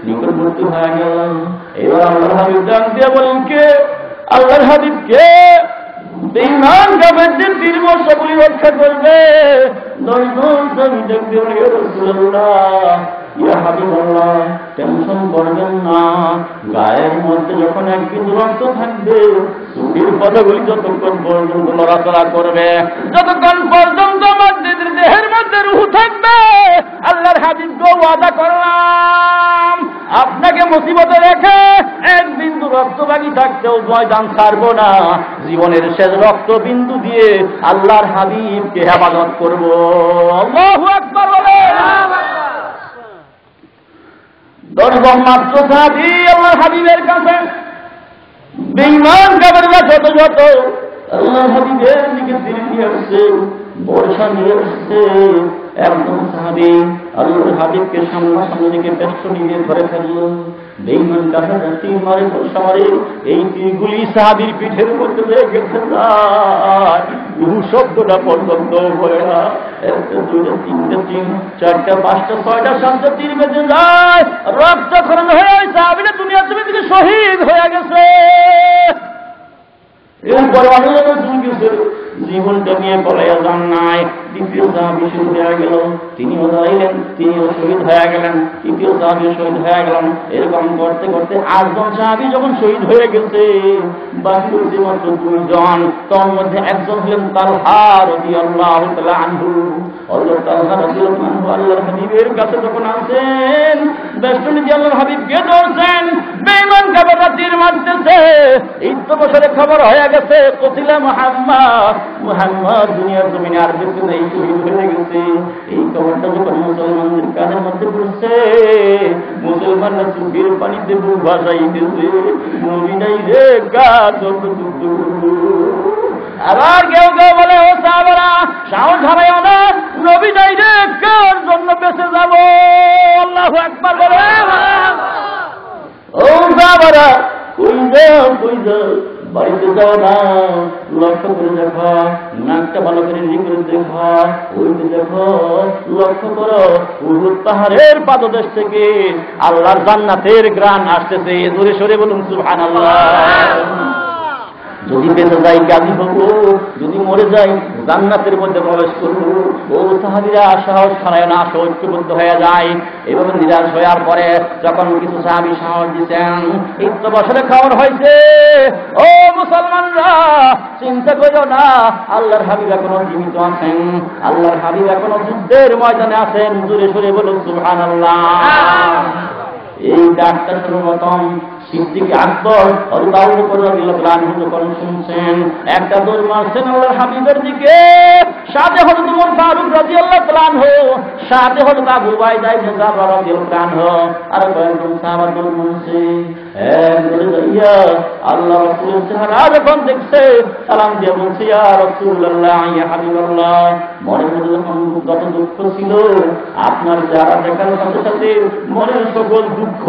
নিকটবর্তী হয়ে গেলেন। এবার আল্লাহর হাবিব ডাক দিয়ে বলেন, কে? আল্লাহর হাবিব কে? বেঈমান কাফেরদের তীর বর্ষাগুলি রক্ষা করবে। টেনশন করবেন না, গায়ের মধ্যে যখন এক বিন্দু রক্ত থাকবে, চুটির পাতাগুলি যতক্ষণ পর্যন্ত নড়াচড়া করবে, যতক্ষণ পর্যন্ত আমাদের দেহের মধ্যে রূহ থাকবে, আল্লাহর হাবিবকে ওয়াদা করলাম আপনাকে মুসিবতে রেখে এক বিন্দু রক্ত বাকি থাকতেও ময়দান ছাড়বো না। জীবনের শেষ রক্ত বিন্দু দিয়ে আল্লাহর হাবিবকে হেফাজত করব। আল্লাহু আকবার বলে। 10 জন মাত্র সাহাবী আল্লাহর হাবিবের কাছে। বেঈমান কাফেররা শত শত আল্লাহর হাবিবের দিকে তীর নিয়ে আসছে, বর্ষা নিয়ে আসছে। একজন সাহাবী আল্লাহর হাবিবকে সামনাসামনি দিকে বেষ্টনী দিয়ে ধরে ফেলল। বেঈমান কাফেররা তীর মারে, বর্ষা মারে। এই তীরগুলি সাহাবীর পিঠের মধ্যে লেগেছে। রূহ শব্দটা পর্যন্ত হয় না। 1 2 3 4 5 6 7 তীর বেজে যায়, রক্ত খরণ হয়ে সাহাবীরা দুনিয়া থেকে শহীদ হয়ে গেছে। এরপর জীবনটা নিয়ে পলাইয়া যান নাই। দ্বিতীয় সাহাবী শহীদ হয়ে গেল, তিনিও দাঁড়াইলেন, তিনিও শহীদ হয়ে গেলেন। তৃতীয় সাহাবী শহীদ হয়ে গেলেন। এরকম করতে করতে 8 জন সাহাবী যখন শহীদ হয়ে গেছে, বাকি হয়েছে মাত্র 2 জন। তার মধ্যে একজন হলেন তালহা রাদিয়াল্লাহু তাআলা আনহু। হযরত তালহা রাদিয়াল্লাহু আনহু আল্লাহর হাবিবের কাছে যখন আসেন, বেষ্টনী দিয়ে আল্লাহর হাবিবকে ধরছেন। বেঈমান কাফেররা তীর মারতেছে। এই তো বছরে খবর হয়ে গেছে কতিলা মুহাম্মদ দুনিয়ার জমিনে আর বেঁচে নেই, শহীদ হয়ে গেছে। এই খবরটা যখন মুসলমানদের কানের মধ্যে পড়ছে, মুসলমানরা চোখের পানিতে বুক ভাসাইতেছে। নবী নাই রে গা চোখ। আবার কেউ কেউ বলে, ও সাহাবারা সাহস হারাইও না, নবী নাই রে কার জন্য বেঁচে যাব। আল্লাহু আকবার বলে। ও সাহাবারা কই যাও বাড়িতে যাও না, লক্ষ্য করে দেখো, নাকটা ভালো করে করে দেখো, ওইতে দেখো, লক্ষ্য করো, উহুদ পাহাড়ের পাদদেশ থেকে আল্লাহর জান্নাতের ঘ্রাণ আসতেছে। জোরে সরে বলুন সুবহানাল্লাহ। যদি বেঁচে যাই গাজী হবো, যদি মরে যাই জান্নাতের মধ্যে প্রবেশ করবো। ও সাহাবীরা সাহস ছাড়ায় না, ঐক্যবদ্ধ হয়ে যায়। এভাবে নিরাশ হওয়ার পরে যখন কিছু সাহাবী সাহস দিচ্ছেন, এই তো বছরে খবর হয়েছে, ও মুসলমানরা চিন্তা করিও না, আল্লাহর হাবিব এখনো জীবিত আছেন, আল্লাহর হাবিব এখনো যুদ্ধের ময়দানে আছেন। জোরে সরে বলুন সুবহানাল্লাহ। এই ডাকটা সর্বপ্রথম সিদ্দিক আকবর আল্লাহু রাদিয়াল্লাহু যখন শুনছেন, একটা দৌড় মারছেন আল্লাহর হাবিবের দিকে। সাথে হযরত ওমর ফারুক রাদিয়াল্লাহু তাআলা আনহু, সাথে হযরত আবু উবাইদা ইবনে জাররাহ রাদিয়াল্লাহু আনহু, আর কয়েকজন সাহাবা দৌড় মারছে। দৌড়ে যাইয়া আল্লাহ রাসূলের চেহারা যখন দেখছে, সালাম দিয়ে বলছে, ইয়া রাসূলুল্লাহ, ইয়া হাবিবাল্লাহ, মনের মধ্যে যখন যত দুঃখ ছিল, আপনার চেহারা দেখার সাথে সাথে মনের সকল দুঃখ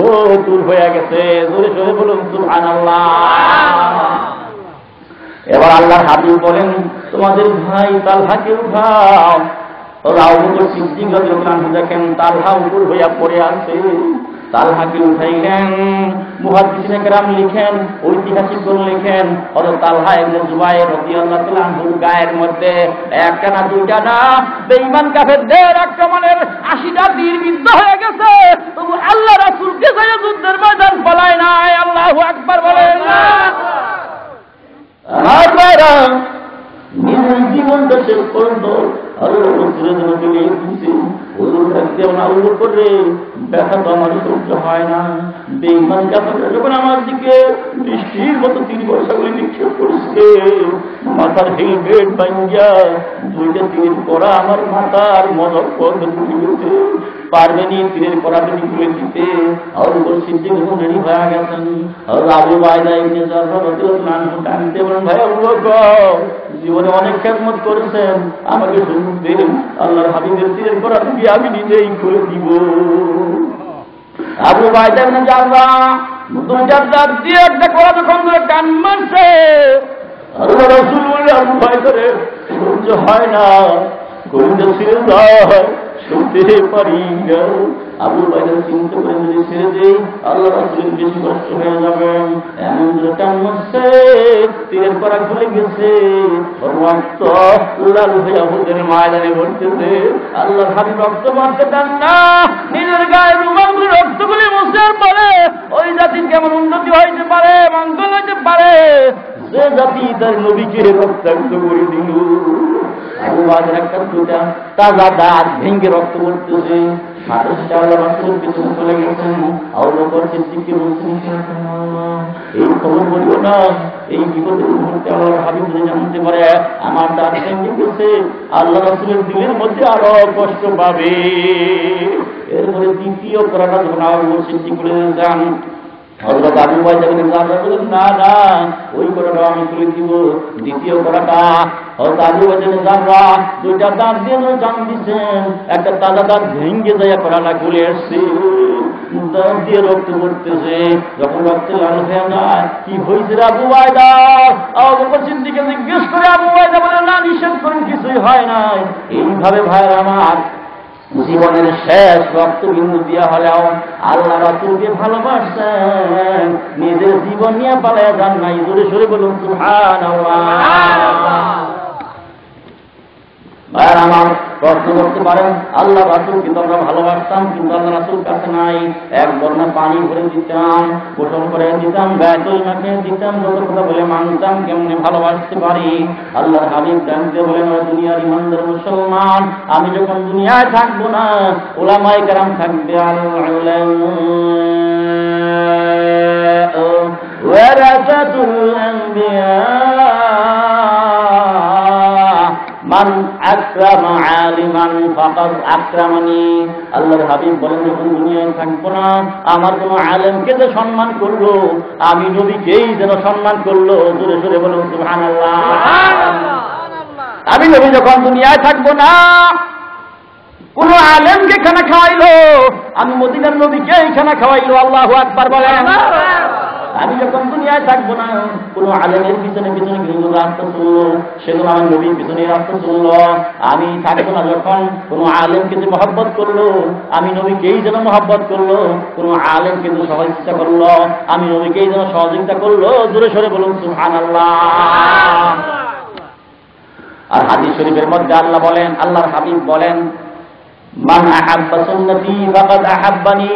দূর হয়ে গেছে। জোরে সরে বলুন সুবহানাল্লাহ। এবার আল্লাহর হাবিব বলেন, তোমাদের ভাই তালহাকে উঠাও। আবু বকর সিদ্দিক রাদিয়াল্লাহু আনহু দেখেন তালহা উপর হইয়া পড়ে আছে। তালহাকে উঠাইলেন। মুহাদ্দিসিনে কেরাম লিখেন, ঐতিহাসিকগণ লিখেন, হযরত তালহা ইবনে জুবাইর রাদিয়াল্লাহু তাআলা আনহুর গায়ের মধ্যে একটা না দুইটা না, বেঈমান কাফেরদের আক্রমণের 80টা তীর বিদ্ধ হয়ে গেছে। তবু আল্লাহ রাসূলকে যায় যুদ্ধের ময়দান পালায় নাই। আল্লাহু আকবার বলেন। আর ভাইরা নিজের জীবনটা শেষ পর্যন্ত আল্লাহ রাসূলের জন্য দিয়ে দিয়েছে। ওদের থাকতে না উল্লেখ করে ব্যথা তো আমার সহ্য হয় না। বেঈমান কাফেররা যখন আমার দিকে বৃষ্টির মতো তীর বর্ষাগুলি নিক্ষেপ করছে, মাথার হেলমেট ভাঙ্গিয়া 2টা তীরের করা আমার মাথার মজক পথে ঢুকে গেছে। পারবেনি তীরের কড়াটি তুলে দিতে। আবু বকর সিদ্দিক যখন রেডি হয়ে গেছেন, আবু উবাইদা ইবনে জাররাহ রাদিয়াল্লাহু আনহু টানতে বলেন, ভাই আবু বকর, জীবনে অনেক খেদমত করেছেন, আমাকে সুযোগ দিন, আল্লাহর হাবিবের তীরের কড়াটি আমি নিজেই খুলে দিব। আবু উবাইদা ইবনে জাররাহ 2টা দাঁত দিয়ে একটা কড়া যখন টান মারছে, আল্লাহ রাসূল বললেন, আবু ভয় করে সহ্য হয় না, কলিজা ছিঁড়ে যায়, শুনতে পারি না। আবু বাইদা চিন্তা করে যদি ছেড়ে দেই আল্লাহ রাসূলের বেশি কষ্ট হয়ে যাবে। এমন টান মারছে, তীরের করা খুলে গেছে, রক্ত লাল হইয়া হুদের ময়দানে পড়তেছে। আল্লাহ হাবিব রক্ত মারতে দেন না, নিজের গায়ে রুমালগুলি রক্তগুলি মুছার পরে ওই জাতির কেমন উন্নতি হইতে পারে, মঙ্গল হইতে পারে যে জাতি তার নবীকে রক্তাক্ত করে দিল। আবু বাকর একটা দুটা তাজা দাঁত ভেঙে রক্ত পড়তেছে, পিছনে চলে গেছেন। আবু বকর সিদ্দিককে বলছেন, এই খবর বলিও না, এই বিপদের মুহূর্তে আল্লাহর হাবিব যদি জানতে পারে আমার দাঁত ভেঙে গেছে, আল্লাহ রাসূলের দিলের মধ্যে আরো কষ্ট পাবে। এরপরে দ্বিতীয় করাটা যখন আবু বকর সিদ্দিক বলে যান, হযরত আবু বাইদা বলেন না না, ওই করাটা আমি তুলে দিব। দ্বিতীয় করাটা হযরত আবু বাইদা দুইটা দাঁত দিয়ে জান দিচ্ছেন, একটা তাজা দাঁত ভেঙে যায়, করাটা খুলে এসছে, দাঁত দিয়ে রক্ত পড়তেছে। যখন রক্ত লাল হয়ে যায়, কি হয়েছে আবু বাইদা? আবু বকর সিদ্দিককে জিজ্ঞেস করে আবু বাইদা বলে, না নিষেধ করেন, কিছুই হয় নাই। এইভাবে ভাইয়ের আমার জীবনের শেষ রক্তবিন্দু দিয়া হলেও আল্লাহ রাসূলকে ভালোবাসেন, নিজের জীবন নিয়ে পালায় যান নাই। জোরে সরে বলুন সুবহানাল্লাহ। ভাইয়ের আমার প্রশ্ন করতে পারেন, আল্লাহ রাসূল কিন্তু আমরা ভালোবাসতাম, কিন্তু আল্লাহ রাসূল কাছে নাই। এক বর্ণা পানি ভরে দিতাম, গোসল করে দিতাম, গায়ে মাখিয়ে দিতাম, যত কথা বলে মানতাম, কেমনে ভালোবাসতে পারি? আল্লাহর হাবিব জানতে বলেন, দুনিয়ার ইমানদার মুসলমান, আমি যখন দুনিয়ায় থাকবো না, উলামায়ে কেরাম থাকবে। ওয়ারাসাতুল আম্বিয়া মান আকরামা আলিমান ফাকাদ আকরামানি। আল্লাহর হাবিব বলেন, যখন দুনিয়ায় থাকবো না, আমার কোন আলেমকে যে সম্মান করলো, আমি নবীকেই যেন সম্মান করলো। জোরে সরে বলুন সুবহানাল্লাহ। আমি নবী যখন দুনিয়ায় থাকবো না, কোন আলেমকে খানা খাওয়াইলো, আমি মদিনার নবীকেই খানা খাওয়াইলো। আল্লাহু আকবার বলেন। আমি যখন দুনিয়ায় থাকবো না, কোন আলেমের পিছনে পিছনে কিন্তু রাস্তা চললো, সেগুলো আমার নবীর পিছনে রাস্তা চললো। আমি থাকবো না যখন কোন আলেমকে যে মহব্বত করলো, আমি নবীকেই যেন মহব্বত করলো। কোন আলেম কিন্তু সহযোগিতা করলো, আমি নবীকেই যেন সহযোগিতা করলো। জোরে সরে বলুন সুবহানাল্লাহ। আর হাদিস শরীফের মধ্যে আল্লাহ বলেন, আল্লাহর হাবিব বলেন, মান আহাব্বা সুন্নতি ফাকাদ আহাব্বানি।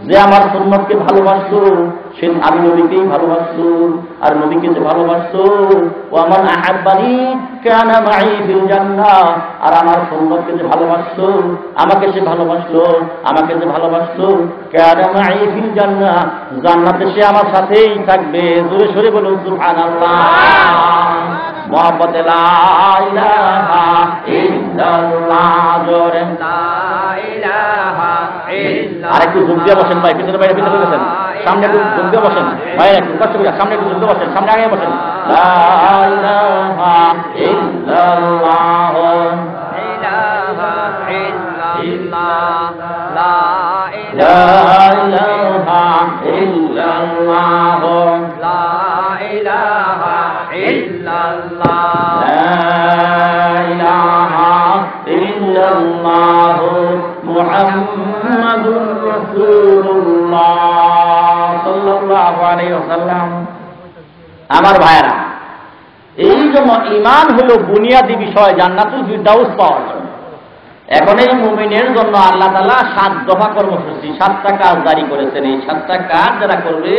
যে আমার সুন্নতকে ভালোবাসতো, সে আমি নবীকেই ভালোবাসতো। আর নবীকে যে ভালোবাসতো, ওয়া মান আহাব্বানি কানা মাই ফিল জান্নাহ। আর আমার সুন্নতকে যে ভালোবাসতো, আমাকে সে ভালোবাসলো, আমাকে যে ভালোবাসতো, কানা মাই ফিল জান্নাহ, জান্নাতে সে আমার সাথেই থাকবে। জোরে সরে বলুন সুবহানাল্লাহ। মুহাব্বতে লা ইলাহা ইল্লাল্লাহ, জোরে লা ইলাহা ইল্লাল্লাহ। আরেকটু যোগ দিয়ে বসেন ভাই, পিছনে বাইরে পিছনে গেছেন, সামনে একটু যোগ দিয়ে বসেন ভাই, একটু কষ্ট করে সামনে একটু যোগ দিয়ে বসেন, সামনে আগে বসেন। লা ইলাহা ইল্লাল্লাহ, ইলাহা ইল্লাল্লাহ, লা ইলাহা ইল্লাল্লাহ, লা ইলাহা ইল্লাল্লাহ, লা ইলাহা ইল্লাল্লাহ, মুহাম্মাদুর রাসূলুল্লাহ সাল্লাল্লাহু আলাইহি ওয়াসাল্লাম। আমার ভাইয়েরা, এই জন্য ঈমান হলো বুনিয়াদী বিষয় জান্নাতুল ফিরদাউস পাওয়ার জন্য। এখন এই মুমিনের জন্য আল্লাহ তাআলা 7 দফা কর্মসূচি, 7টা কাজ জারি করেছেন। এই 7টা কাজ যারা করবে,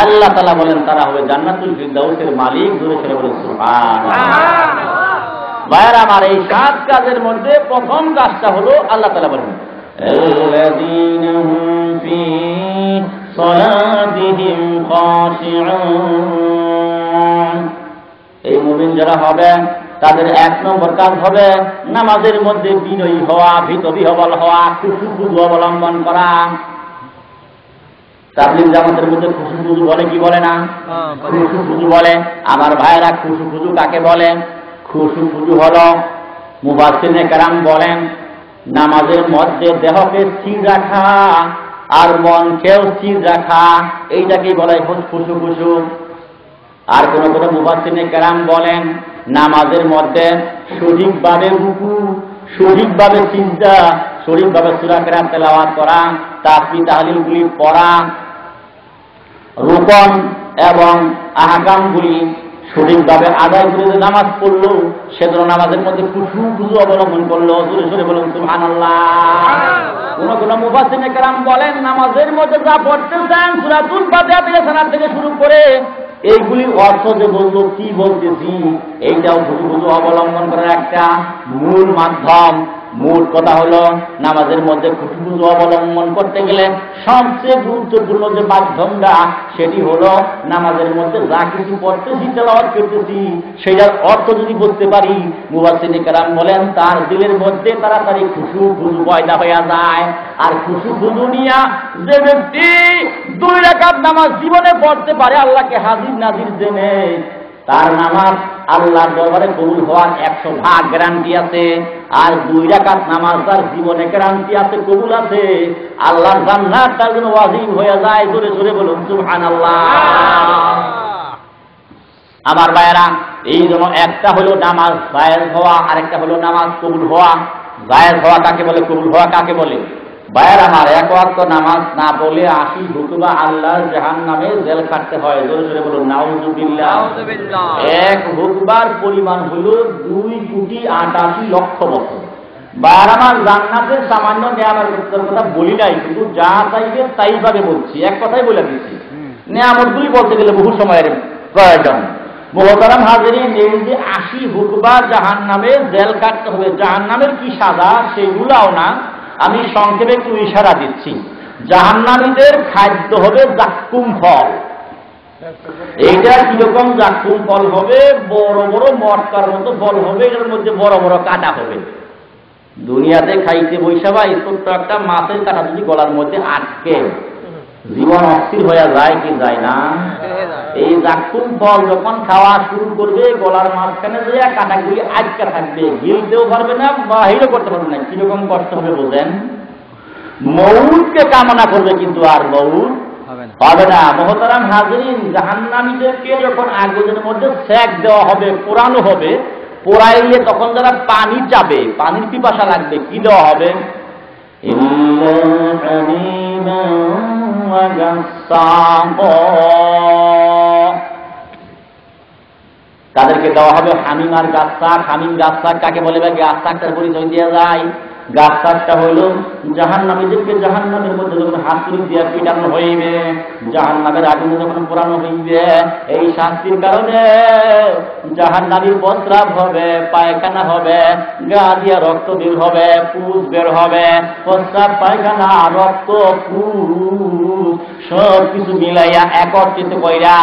আল্লাহ তাআলা বলেন তারা হবে জান্নাতুল ফিরদাউসের মালিক। জোরে সরে বলুন সুবহানাল্লাহ। ভাইয়েরা আমার, এই 7 কাজের মধ্যে প্রথম কাজটা হলো, আল্লাহ তাআলা বলেন, আল্লাযীনা হুম ফী সালাতিহিম খাশিউন। এই মুমিন যারা হবে, তাদের 1 নম্বর কাজ হবে নামাজের মধ্যে বিনয়ী হওয়া, ভীতবিহ্বল হওয়া, খুশু অবলম্বন করা। তাবলীগ জামাতের মধ্যে খুশু বলে কি বলে না? খুশু বলে। আমার ভাইয়েরা, খুশু কাকে বলে? খুশু হলো, মুফাসসিরিনে কেরাম বলেন, নামাজের মধ্যে দেহকে স্থির রাখা আর মনকেও স্থির রাখা, এইটাকেই বলা হয় খুশু। আর কোন মুফাসসিরিনে কেরাম বলেন, নামাজের মধ্যে সঠিকভাবে রুকু, সঠিকভাবে সিজদা, শরীফভাবে সূরা কেরাত তেলাওয়াত করা, তাসবিহ তাহলিলগুলি পড়া, রুকন এবং আহকামগুলি সঠিকভাবে আদায় করে যে নামাজ পড়লো, সেজন্য নামাজের মধ্যে খুশু অবলম্বন করলো। জোরে সরে বলুন সুবহানাল্লাহ। কোন মুফাসসিরিনে কেরাম বলেন, নামাজের মধ্যে যা পড়তেছেন সূরাতুল ফাতিহা থেকে সালাত থেকে শুরু করে এইগুলির অর্থ যে বলবো কি বলতেছি, এইটাও খুশু অবলম্বন করার একটা মূল মাধ্যম। মূল কথা হলো, নামাজের মধ্যে খুশু অবলম্বন করতে গেলে সবচেয়ে গুরুত্বপূর্ণ যে মাধ্যমটা, সেটি হলো নামাজের মধ্যে যা কিছু পড়তেছি, তেলাওয়াত করতেছি, সেটার অর্থ যদি বুঝতে পারি, মুফাসসিরিনে কেরাম বলেন তার দিলের মধ্যে তাড়াতাড়ি খুশু পয়দা হয়ে যায়। আর খুশু নিয়া যে ব্যক্তি 2 রাকাত নামাজ জীবনে পড়তে পারে আল্লাহকে হাজির নাজির জেনে, তার নামাজ আল্লাহর দরবারে কবুল হওয়ার 100% গ্যারান্টি আছে। আর 2 রাকাত নামাজ তার জীবনে গ্যারান্টি আছে, কবুল আছে, আল্লাহর জান্নাত তার জন্য ওয়াজিব হয়ে যায়। জোরে জোরে বলুন সুবহানাল্লাহ। আমার ভাইয়েরা, এই জন্য একটা হলো নামাজ জায়েজ হওয়া, আরেকটা হলো নামাজ কবুল হওয়া। জায়েজ হওয়া কাকে বলে, কবুল হওয়া কাকে বলে? ভাইয়ের আমার, 1 ওয়াক্ত নামাজ না বলে 80 হুকুবা আল্লাহর জাহান্নামে জেল কাটতে হয়। জোরে জোরে বলুন নাউযুবিল্লাহ। 1 হুকবার পরিমাণ হলো 2,88,00,000 বছর। ভাইয়ের আমার, জান্নাতের সামান্য নিয়ামতের কথা বলি নাই, কিন্তু যা চাইবে তাই ভাবে বলছি, এক কথাই বলে দিচ্ছি। নিয়ামতগুলি বলতে গেলে বহু সময়ের প্রয়োজন। মুহতারাম হাজিরিন, এই যে 80 হুকবার জাহান্নামে জেল কাটতে হবে, জাহান্নামের কি সাজা সেগুলাও না, আমি সংক্ষেপে একটু ইশারা দিচ্ছি। জাহান্নামীদের খাদ্য হবে জাক্কুম ফল। এইটা কিরকম জাক্কুম ফল হবে? বড় বড় মটকার মতো ফল হবে, এটার মধ্যে বড় বড় কাঁটা হবে। দুনিয়াতে খাইতে বৈশা ভাই, ছোট্ট একটা মাছের কাঁটা যদি গলার মধ্যে আটকে, জীবন অস্থির হয়ে যায় কি যায় না? এই জাক্কুম ফল যখন খাওয়া শুরু করবে, গলার মাঝখানে যে কাঁটাগুলি আটকা থাকবে, গিলতেও পারবে না, বাহিরও করতে পারবে না। কিরকম কষ্ট হবে বোঝেন? মউতকে কামনা করবে, কিন্তু আর মউত হবে না। মুহতারাম হাজিরিন, জাহান্নামীদেরকে যখন আগুনের মধ্যে সেক দেওয়া হবে, পোড়ানো হবে, পোড়াইলে তখন যারা পানি চাবে, পানির পিপাসা লাগবে, কি দেওয়া হবে? তাদেরকে দেওয়া হবে হামিম আর গাছাক। হামিম গাছাক কাকে বলে? গাছাকটার পরিচয় দেওয়া যায়। গাছাকটা হইল জাহান্নামীদেরকে জাহান্নামের মধ্যে যখন হাতুড়ি দিয়ে পিটানো হইবে, জাহান্নামের আগুনে যখন পোড়ানো হইবে, এই শাস্তির কারণে জাহান্নামীর প্রস্রাব হবে, পায়খানা হবে, গা দিয়ে রক্ত বের হবে, পুজ বের হবে, প্রস্রাব, পায়খানা, রক্ত, পুজ সব কিছু মিলাইয়া একত্রিত কইরা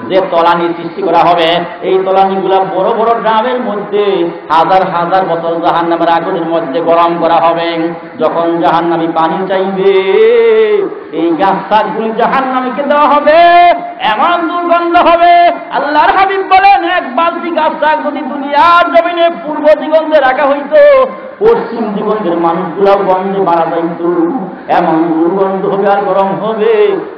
যে তলানি সৃষ্টি করা হবে, এই তলানিগুলা বড় বড় ড্রামের মধ্যে হাজার হাজার বছর জাহান্নামের আগুনের মধ্যে গরম করা হবে। যখন জাহান্নামী পানি চাইবে, এই গাছগুলি জাহান্নামীকে দেওয়া হবে, এমন দুর্গন্ধ হবে। আল্লাহর হাবিব বলেন, 1 বালতি গাছ যদি দুনিয়ার জমিনে পূর্ব দিগন্তে রাখা হইতো, পশ্চিম দিগন্তের মানুষগুলাও গন্ধে মারা যাইত। এমন দুর্গন্ধ হবে আর গরম হবে,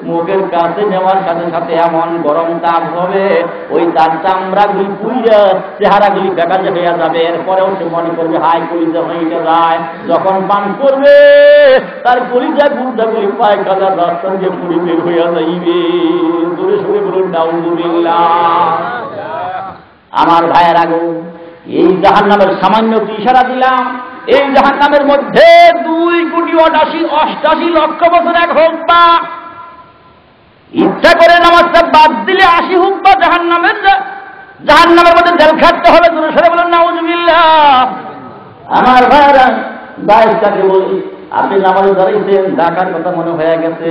মুখের কাছে নেওয়ার সাথে সাথে এমন গরম তাপ হবে, ওই তার চামড়াগুলি পুইরা চেহারাগুলি বেকাজে হইয়া যাবে। এরপরেও সে মনে করবে হাই কলিজা হয়ে যায়। যখন পান করবে, তার কলিজা গুড়াগুলি পায়খানার রাস্তা দিয়ে পুরি বের হইয়া যাইবে। দূরে সরে বলুন নাউযুবিল্লাহ। আমার ভাইয়ের আগু, এই জাহান্নামের সামান্য কি ইশারা দিলাম। এই জাহান্নামের মধ্যে 2,88,00,000 বছর এক হুকবা, ইচ্ছা করে নামাজটা বাদ দিলে 80 হুকবা জাহান্নামের মধ্যে জেল খাটতে হবে। দূরে সরে বলুন নাউযুবিল্লাহ। আমার ভাইরা, দায়িত্বকে বলি, আপনি নামাজে দাঁড়াইছেন, ঢাকার কথা মনে হয়ে গেছে,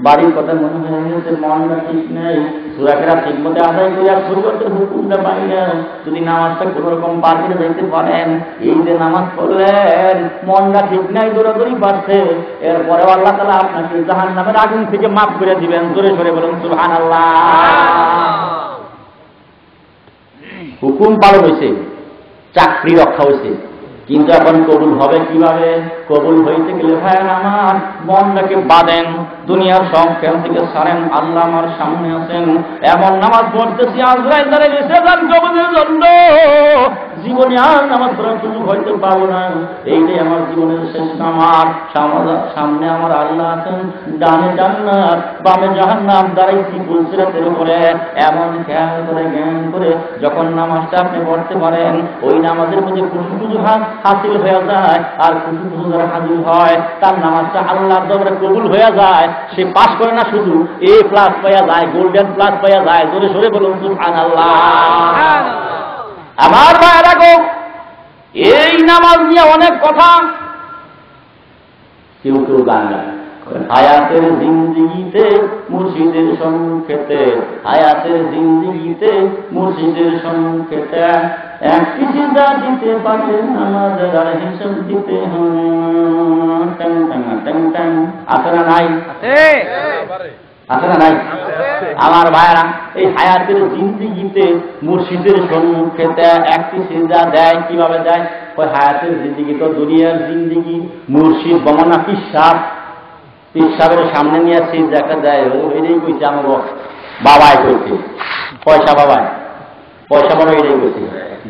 বাড়ির কথা মনে হয়ে গেছে, মনটা ঠিক নেই, সূরা কেরাত ঠিক মতো আদায় করে শরীয়তের হুকুমটা পাই না। যদি নামাজটা কোন রকম পার করে যাইতে পারেন, এই যে নামাজ পড়লেন, মনটা ঠিক নাই, দৌড়াদৌড়ি পারছে, এরপরেও আল্লাহ তাআলা আপনাকে জাহান্নামের আগুন থেকে মাফ করে দিবেন। জোরে সরে বলুন সুবহানাল্লাহ। হুকুম পালন হয়েছে, চাকরি রক্ষা হয়েছে, কিন্তু এখন কবুল হবে কিভাবে? কবুল হইতে গেলে ভাই আমার মনটাকে বাঁধেন, দুনিয়ার সব খেয়াল থেকে সারেন। আল্লাহ আমার সামনে আছেন, এমন নামাজ পড়তেছি আজরাইল দাঁড়িয়ে কবুলের জন্য জীবনে আর নামাজ পড়ার সুযোগ হয়তো পাবো না, এইটাই আমার জীবনের শেষ নামাজ। সামনে আমার আল্লাহ আছেন, ডানে জান্নাত বামে জাহান্নাম, দাঁড়াইছি পুলসিরাতের উপরে। এমন খেয়াল করে জ্ঞান করে যখন নামাজটা আপনি পড়তে পারেন, ওই নামাজের মধ্যে খুশু খুশু হাসিল হয়ে যায়। আর খুশু খুশু যারা হাজির হয় তার নামাজটা আল্লাহর দরবারে কবুল হয়ে যায়। সে পাস করে না, শুধু A+ পাওয়া যায়, গোল্ডেন প্লাস পাওয়া যায়। জোরে সোরে বলুন সুবহানাল্লাহ। আমার ভাইরা গো, এই নামাজ নিয়ে অনেক কথা। কেউ কেউ গান গায়, হায়াতের জিন্দিগিতে মুর্শিদের সংকেতে, হায়াতের জিন্দিগিতে মুর্শিদের সংকেতে, একটি সিজদা দিতে পারে নামাজের আর হিসাব দিতে হয়। আছে না নাই? আছে না নাই? আমার ভাইরা, এই হায়াতের জিন্দিগিতে মুর্শিদের সম্মুখেতে একটি সিজদা দেয়। কিভাবে দেয়? ওই হায়াতের জিন্দিগি তো দুনিয়ার জিন্দিগি, মুর্শিদ বমনা পিসাবের সামনে নিয়ে সিজদাটা দেয়। এটাই কইছে আমার বাবাই কইছে, পয়সা বড় এটাই কইছে,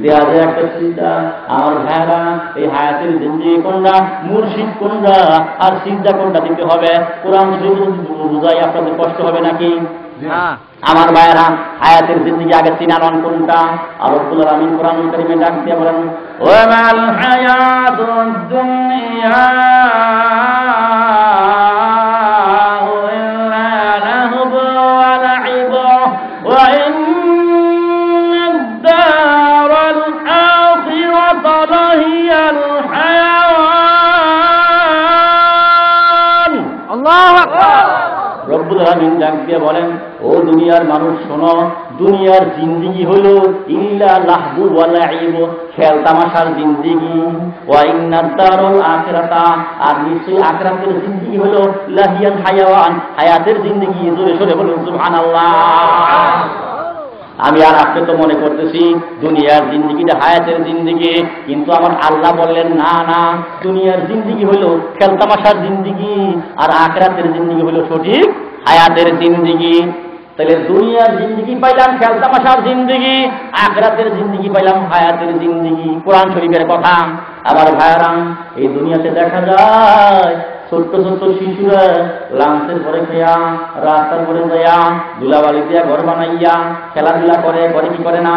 দেওয়া যায় একটা সিজদা। আমার ভাইরা, এই হায়াতের জিন্দিগি কোনটা, মুর্শিদ কোনটা, আর সিজদা কোনটা দিতে হবে? কোরআন শরীফ বুঝাই আপনাদের কষ্ট হবে নাকি? আমার ভাইরা, হায়াতের জিন্দিগি আগে চিনান কোনটা? আর রব্বুল আলামিন কোরআনুল কারীমে ডাক দিয়ে বলেন, ওয়া মাল হায়াতুদ দুনিয়া ইল্লা লাহবু ওয়া লাইব ওয়া ইন্নাদ দারাল আখিরাতা লাহিয়াল হায়াওয়ান। আল্লাহু আকবার। রব্বুল আলামিন ডাক দিয়ে বলেন, ও দুনিয়ার মানুষ শোনো, দুনিয়ার জিন্দিগি হলো ইল্লা লাহবু ওয়া লাইব, খেল তামাশার জিন্দিগি। ওয়া ইন্নাদ দারুল আখিরাতা, আর নিশ্চয়ই আখিরাতের জিন্দিগি হলো লাহিয়াল হায়াওয়ান, হায়াতের জিন্দিগি। জোরে সোরে বলুন সুবহানাল্লাহ। আমি আর আপনি তো মনে করতেছি দুনিয়ার জিন্দিগিটা হায়াতের জিন্দিগি, কিন্তু আমার আল্লাহ বললেন না না, দুনিয়ার জিন্দিগি হলো খেলতামাশার জিন্দিগি, আর আখিরাতের জিন্দিগি হলো সঠিক হায়াতের জিন্দিগি। তাহলে দুনিয়ার জিন্দিগি পাইলাম খেলতামাশার জিন্দিগি, আখিরাতের জিন্দিগি পাইলাম হায়াতের জিন্দিগি। কোরআন শরীফের কথা। আমার ভাইরা, এই দুনিয়াতে দেখা যায় ছোট্ট ছোট্ট শিশুরা লাঞ্চের পরে খেয়া, রাস্তার পরে যাইয়া, ধুলাবালি দিয়া ঘর বানাইয়া খেলাধুলা করে কি করে না?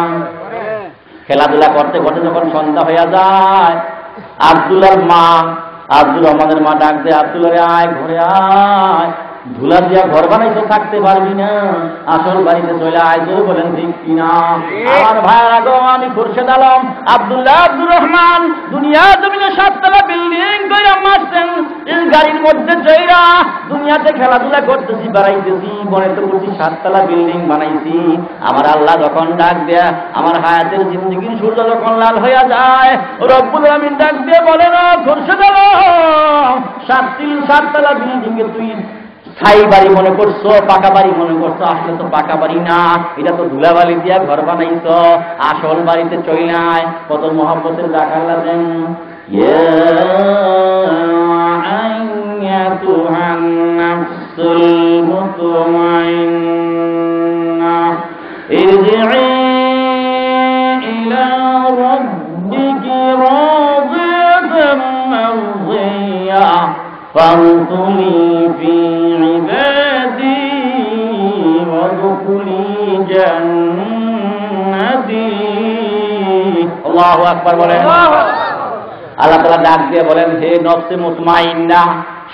খেলাধুলা করতে করতে যখন সন্ধ্যা হইয়া যায়, আব্দুল্লাহর মা, আব্দুর রহমানের মা ডাক দেয়, আব্দুল্লাহ রে আয়, ঘরে আয়, ধুলা দিয়া ঘর বানাইতে থাকতে পারবি না, আসল বাড়িতে চলে আয়। জোরে বলেন ঠিক কিনা? আমার ভাইরা গো, আমি খুরশেদ আলম আব্দুল্লাহ আব্দুর রহমান দুনিয়া জমিনে 7 তলা বিল্ডিং কইরা মারছেন, এই গাড়ির মধ্যে জয়রা দুনিয়াতে খেলাধুলা করতেছি, বাড়াইতেছি, মনে তো করছি 7 তলা বিল্ডিং বানাইছি। আমার আল্লাহ যখন ডাক দেয়া, আমার হায়াতের জিন্দেগির সূর্য যখন লাল হইয়া যায়, রব্বুল আলামিন ডাক দিয়ে বলে, না খুরশেদ আলম, 7 তলা বিল্ডিং এ তুই স্থায়ী বাড়ি মনে করছো, পাকা বাড়ি মনে করছো। আসলে তো পাকা বাড়ি না, এটা তো ধুলাবালি দিয়া ঘর বানাইছ, আসল বাড়িতে চই নাই। কত মহব্বতের ডাকা লাগেন, ইয়া আইয়াতুহান নাফসুল মুতমাইন্না ইরজি'i ইলা রাব্বিকি রাদিয়াতাম মারদিয়া فادخلي في عبادي وادخلي جنتي। আল্লাহু আকবার বলেন। আল্লাহ তাআলা ডাক দিয়ে বলেন, হে নফসে মুতমাইন্না,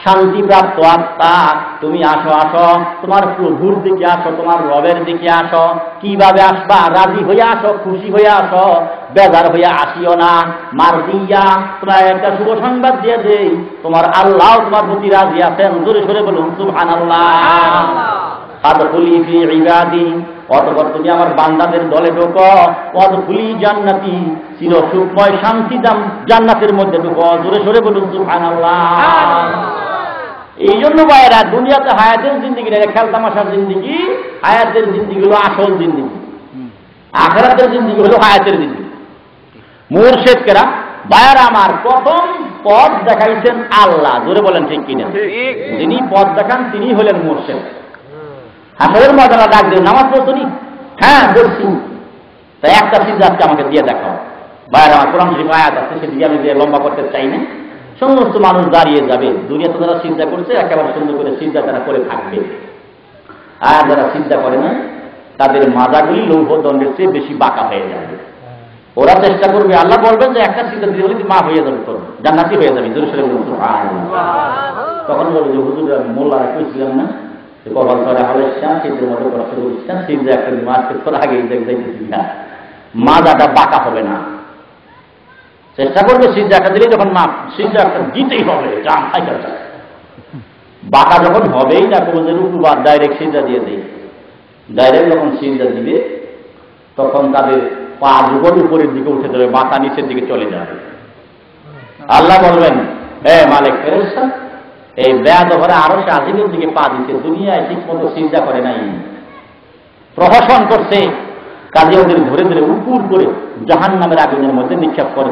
শান্তিপ্রাপ্ত আত্মা, তুমি আসো আসো, তোমার প্রভুর দিকে আসো, তোমার রবের দিকে আসো। কিভাবে আসবা? রাজি হইয়া আসো, খুশি হইয়া আসো, বেজার হইয়া আসিও না। মারদিয়া, তোমার একটা শুভ সংবাদ দিয়ে দেই, তোমার আল্লাহ তোমার প্রতি রাজি আছেন। জোরে সোরে বলুন সুবহানাল্লাহ। ফাদখুলি ফি ইবাদি, অতঃপর তুমি আমার বান্দাদের দলে ঢোকো। ওয়াদখুলি জান্নাতি, চির সুখময় শান্তি জান্নাতের মধ্যে ঢোকো। জোরে সোরে বলুন সুবহানাল্লাহ। এই জন্য ভাইয়েরা, দুনিয়াতে হায়াতের জিন্দিগি না, খেলতামাশার জিন্দিগি। হায়াতের জিন্দিগি হলো আসল জিন্দিগি, আখিরাতের জিন্দিগি হলো হায়াতের জিন্দিগি। মুরশিদকেরা ভাইয়েরা আমার প্রথম পথ দেখাইছেন আল্লাহ। জোরে বলেন ঠিক কিনা? যিনি পথ দেখান তিনি হলেন মুরশিদ। হাসরের ময়দানে ডাক দিয়ে, নামাজ পড়ছনি? হ্যাঁ বলছি। তাই একটা সিজদা আজকে আমাকে দিয়ে দেখাও। ভাইয়ের আমার কোরআন শরীফ আয়াত আছে, সেদিকে আমি যে লম্বা করতে চাই না। সমস্ত মানুষ দাঁড়িয়ে যাবে, দুনিয়াতে যারা চিন্তা করছে একেবারে সুন্দর করে চিন্তা তারা করে থাকবে, আর যারা চিন্তা করে না তাদের মাজাগুলি লৌহ দণ্ডের চেয়ে বেশি বাঁকা হয়ে যাবে। ওরা চেষ্টা করবে, আল্লাহ বলবেন যে একটা চিন্তা দিয়ে হলে মা হয়ে যাবে, তোর জান্নাতি হয়ে যাবে। তখন বলবে যে হুজুর আমি মোল্লারা কইছিলাম না কপাল ছড়া হলে শীতের মতো কষ্ট করিস না, শীত একটা মাসকে তোর আগে যাইতেছি না, মাজাটা বাঁকা হবে না। চেষ্টা করবে সিজদা একটা দিলে যখন মা সিজদা একটা দিতেই হবে, বাঁকা যখন হবেই না কোনো যে রুকু বা ডাইরেক্ট সিজদা দিয়ে দেয়, ডাইরেক্ট যখন সিজদা দিবে তখন তাদের পা যুগল উপরের দিকে উঠে যাবে, মাথা নিচের দিকে চলে যাবে। আল্লাহ বলবেন হে মালিক ফেরেশতা, এই বেয়াদ ঘরে আরো সে আজিমের দিকে পা দিচ্ছে, দুনিয়ায় ঠিক মতো চিন্তা করে নাই, প্রহসন করছে, কাজে ওদের ধরে ধরে উপুর করে জাহান্নামের আগুনের মধ্যে নিক্ষেপ করে।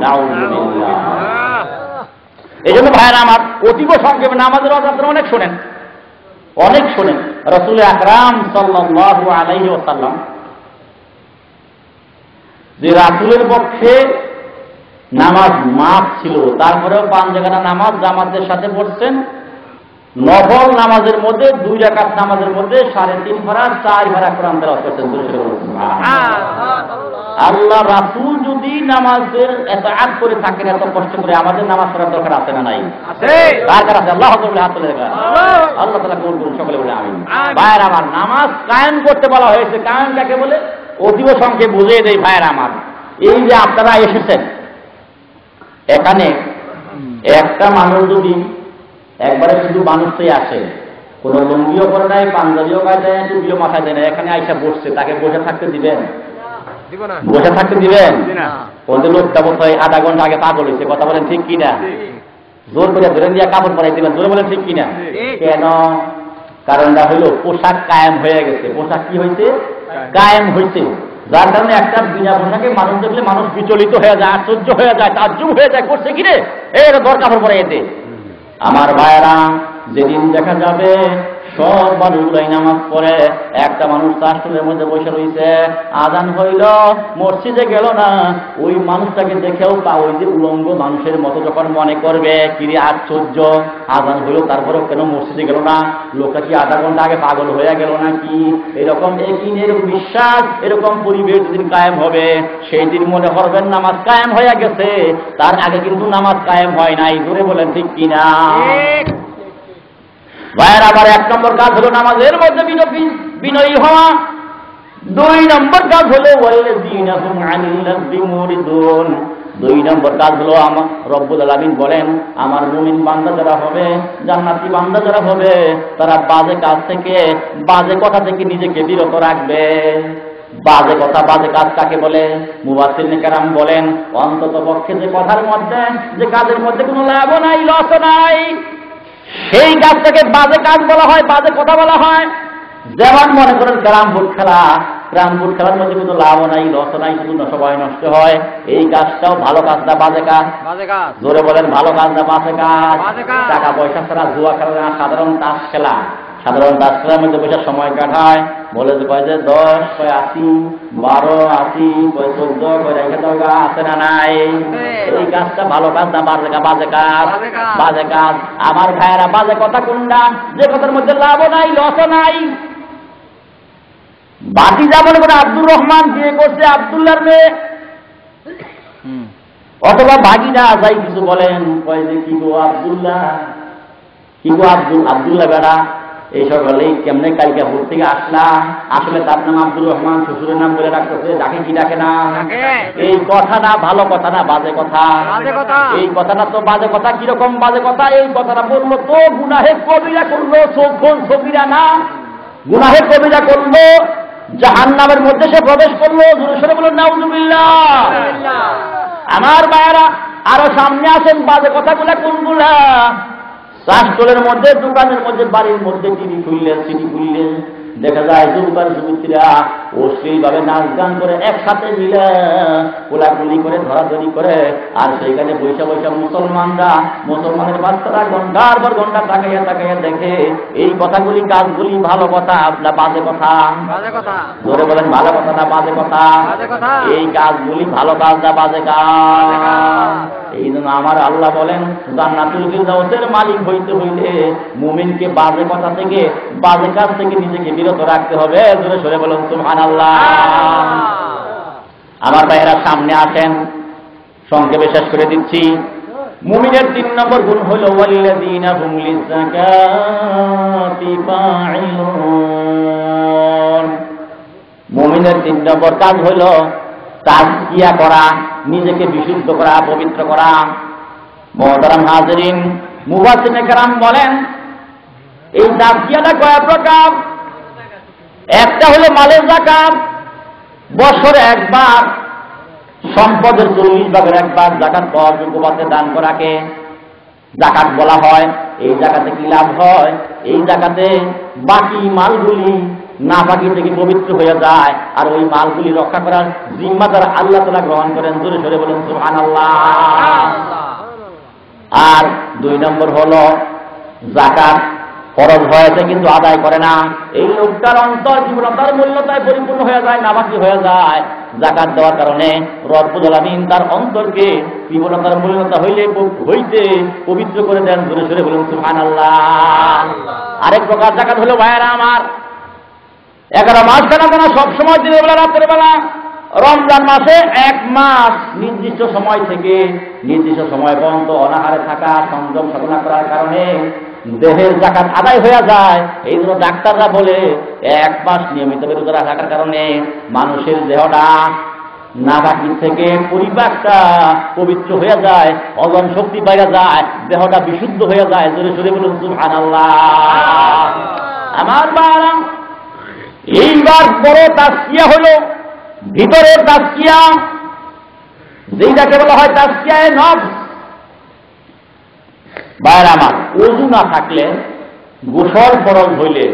নাউযুবিল্লাহ। এই জন্য ভাইয়েরা আমার অতীব সংক্ষেপে নামাজের আপনারা অনেক শোনেন, অনেক শোনেন। রাসূল আকরাম সাল্লাল্লাহু আলাইহি ওয়াসাল্লাম যে রাসূলের পক্ষে নামাজ মাফ ছিল, তারপরেও 5 জায়গাটা নামাজ জামাতের সাথে পড়ছেন। নফল নামাজের মধ্যে 2 রাকাত নামাজের মধ্যে 3.5 পারা 4 পারা কোরআন তেলাওয়াত করছেন। আল্লাহ রাসূল যদি নামাজের এত আগ করে থাকেন, এত কষ্ট করে, আমাদের নামাজ পড়ার দরকার আছে না নাই? দরকার আছে। আল্লাহ বলে হাত তুলে দেখা, আল্লাহ তাআলা কবুল করুন, সকলে বলে আমিন। ভাইয়ের আমার, নামাজ কায়েম করতে বলা হয়েছে। কায়েম কাকে বলে অতীব সংক্ষেপে বুঝিয়ে দেই ভাইয়ের আমার। এই যে আপনারা এসেছেন এখানে, একটা মানুষ যদি একবারে শুধু মানুষটাই আসে, কোনো লুঙ্গিও করে নাই, পাঞ্জাবিও গায়ে দেয়, টুপিও মাথায় দেয় না, এখানে আইসা বসছে, তাকে বসে থাকতে দিবেন? বসে থাকতে দিবেন? ওদের লোকটা বোধহয় আধা ঘন্টা আগে পাগল হয়েছে, কথা বলেন ঠিক কিনা? জোর করে ধরে দিয়ে কাপড় পরাই দিবেন, জোরে বলেন ঠিক কিনা? কেন? কারণটা হইল পোশাক কায়েম হয়ে গেছে। পোশাক কি হয়েছে? কায়েম হয়েছে। যার কারণে একটা বিনা পোশাকে মানুষ দেখলে মানুষ বিচলিত হয়ে যায়, আশ্চর্য হয়ে যায়, তাজ্জুব হয়ে যায়, করছে কিরে এই দর কাপড় পরে এতে। আমার ভাইয়েরা, যেদিন দেখা যাবে সব মানুষগুলাই নামাজ পড়ে, একটা মানুষ চাষের মধ্যে বসে রয়েছে, আজান হইল, মসজিদে গেল না, ওই মানুষটাকে দেখেও ওই যে উলঙ্গ মানুষের মতো যখন মনে করবে, কিরে আশ্চর্য, আজান হইল তারপরেও কেন মসজিদে গেল না, লোকটা কি আধা ঘন্টা আগে পাগল হয়ে গেল নাকি? এরকম একিনের বিশ্বাস, এরকম পরিবেশ যেদিন কায়েম হবে, সেই দিন মনে করবেন নামাজ কায়েম হয়ে গেছে, তার আগে কিন্তু নামাজ কায়েম হয় নাই। জোরে বলেন ঠিক কিনা? ভাইয়ের আবার 1 নম্বর কাজ হলো নামাজের মধ্যে বিনয়ী হওয়া। 2 নম্বর কাজ হলো ওয়াল্লাযীনাহুম আনিল লাগবি মুরিদুন। 2 নম্বর কাজ হলো আমার রব্বুল আলামিন বলেন, আমার মুমিন বান্দা যারা হবে, জান্নাতি বান্দা যারা হবে, তারা বাজে কাজ থেকে, বাজে কথা থেকে নিজেকে বিরত রাখবে। বাজে কথা, বাজে কাজ কাকে বলে? মুফাসসিরিনে কেরাম বলেন, অন্তত পক্ষে যে কথার মধ্যে, যে কাজের মধ্যে কোনো লাভ নাই, লস নাই, সেই কাজটাকে বাজে কাজ বলা হয়, বাজে কথা বলা হয়। যেমন মনে করেন ক্যারাম বোর্ড খেলা, ক্যারাম বোর্ড খেলার মধ্যে কোনো লাভ নাই, লস নাই, শুধু সবাই নষ্ট হয়। এই কাজটাও ভালো কাজ না বাজে কাজ? জোরে বলেন, ভালো কাজ না বাজে কাজ? টাকা পয়সা ছাড়া জুয়া খেলা না, সাধারণ তাস খেলা। সাধারণ তাস খেলার মধ্যে বসে সময় কাটায়, বলে যে কয় যে 10, কয় 80, 12, 80, কয় 14, কয় রেখে দাও, আছে না নাই? এই কাজটা ভালো কাজ না বাজে কাজ? বাজে কাজ, বাজে কাজ। আমার ভাইয়েরা, বাজে কথা কোনটা? যে কথার মধ্যে লাভও নাই, লসও নাই। বাতিজা মনে করে আব্দুর রহমান বিয়ে করছে আব্দুল্লাহর মেয়ে, অথবা ভাগিনা যাই কিছু বলেন, কয় যে কি গো আব্দুল্লাহ, কি গো আব্দুল্লাহ বেড়া, এই সকালে কেমনে কালকে ভোর থেকে আসলা? আসলে তার নাম আব্দুর রহমান, শ্বশুরের নাম বলে রাখতেছে, ডাকে কি ডাকে না? এই কথা না ভালো কথা না বাজে কথা? এই কথাটা তো বাজে কথা। কিরকম বাজে কথা? এই কথাটা বললো তো গুনাহে কবিরা করলো, সগীরা না, গুনাহে কবিরা করলো, জাহান্নামের মধ্যে সে প্রবেশ করলো। জোরে সরে বলুন নাউযুবিল্লাহ। আমার ভাইয়েরা, আরো সামনে আসেন, বাজে কথাগুলা কোনগুলা? চাষতলের মধ্যে, দোকানের মধ্যে, বাড়ির মধ্যে টিভি খুললেন, সিডি খুললেন, দেখা যায় যুবক আর যুবতীরা অশ্লীলভাবে নাচ গান করে একসাথে মিলে কোলাকুলি করে ধরাধরি করে, আর সেইখানে বৈশা বৈশা মুসলমানের বাচ্চারা ঘন্টার পর ঘন্টা তাকাইয়া তাকাইয়া দেখে এই কথাগুলি কাজগুলি ভালো কথা না বাজে কথা? ধরে বলেন ভালো কথা না বাজে কথা? এই কাজগুলি ভালো কাজ না বাজে কাজ? এই জন্য আমার আল্লাহ বলেন জান্নাতুল ফিরদাউসের মালিক হইতে হইলে মুমিনকে বাজে কথা থেকে বাজে কাজ থেকে নিজেকে বিরত রাখতে হবে। জোরে সরে বলুন সুবহানাল্লাহ। আমার ভাইয়েরা সামনে আসেন, সংক্ষেপে শেষ করে দিচ্ছি। মুমিনের 3 নম্বর গুণ হলো ওয়াল্লাযীনা হুম লিযাকাতি ফাঈলুন। মুমিনের 3 নম্বর কাজ হলো তাজকিয়া করা, নিজেকে বিশুদ্ধ করা, পবিত্র করা। মুহতারাম হাজিরিন, মুফাসসিরিনে কেরাম বলেন এই তাজকিয়াটা কয় প্রকার। একটা হলো মালের যাকাত, বছরে একবার সম্পদের 40 ভাগের একবার যাকাত পাওয়ার যোগ্য পাত্রে দান করাকে যাকাত বলা হয়। এই যাকাতে কি লাভ হয়? এই যাকাতে বাকি মালগুলি নাপাকি থেকে পবিত্র হয়ে যায়, আর ওই মালগুলি রক্ষা করার জিম্মাদার আল্লাহ তাআলা গ্রহণ করেন। জোরে সরে বলেন সুবহানাল্লাহ। আর 2 নম্বর হলো যাকাত ফরজ হয়েছে কিন্তু আদায় করে না। এই লোকটার অন্তর জীবনতার মূল্যতায় পরিপূর্ণ হয়ে যায়, নামাজি হয়ে যায়। যাকাত দেওয়ার কারণে রব্বুল আলামিন তার অন্তরকে জীবনতার মূল্যতা হইতে পবিত্র করে দেন। জোরে সরে বলুন সুবহানাল্লাহ। আরেক প্রকার যাকাত হলো ভাইয়েরা আমার 11 মাস টানা সবসময় দিনের বেলা রাতের বেলা, রমজান মাসে 1 মাস নির্দিষ্ট সময় থেকে নির্দিষ্ট সময় পর্যন্ত অনাহারে থাকা, সংযম সাধনা করার কারণে দেহের যাকাত আদায় হয়ে যায়। এই জন্য ডাক্তাররা বলে 1 মাস নিয়মিত রোজা রাখার কারণে মানুষের দেহটা নাপাকি থেকে পরিপাকটা পবিত্র হয়ে যায়, হজম শক্তি বেড়ে যায়, দেহটা বিশুদ্ধ হয়ে যায়। জোরে সরে বলুন সুবহানাল্লাহ। আমার বাবা, এইবার বড় তাজকিয়া হলো ভিতরের তাজকিয়া, যেটাকে বলা হয় তাজকিয়ায়ে নফস। বাইরে আমার ওযু না থাকলে, গোসল ফরজ হইলে,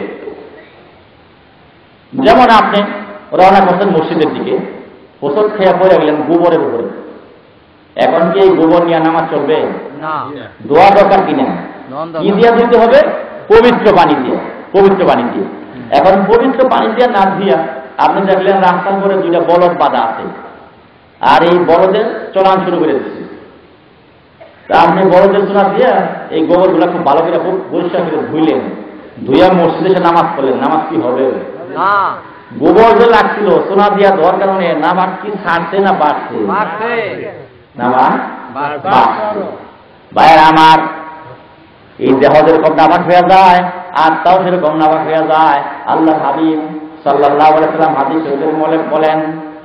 যেমন আপনি রওনা করছেন মসজিদের দিকে, গোসল খেয়ে পড়ে গেলেন গোবরের উপরে, এখন কি এই গোবর নিয়ে নামাজ চলবে না? দোয়া দরকার কিনা? কি দিয়ে দিতে হবে? পবিত্র পানি দিয়ে, পবিত্র পানি দিয়ে। এখন পবিত্র পানি দিয়ে না দিয়া আপনি দেখলেন রাস্তার করে 2টা বলদ বাঁধা আছে, আর এই বলদের চলান শুরু করে দিচ্ছে। তা আপনি বলদের চলান দিয়ে এই গোবরগুলা খুব ভালো করে পরিষ্কার করে ধুইলেন, ধুইয়া মসজিদে এসে নামাজ পড়লেন, নামাজ কি হবে? না। গোবর যে লাগছিল সোনা দিয়া দেওয়ার কারণে নামাজ কি ছাড়ছে না বাড়ছে? নামাজ ভাইয়ের আমার, এই দেহ যেরকম নামাজ হয়ে যায়, আত্মাও সেরকম নামাজ হয়ে যায়। আল্লাহ হাবিব সাল্লাল্লাহু আলাইহি ওয়াসাল্লাম হাদিস শরীফের মধ্যে বলেন,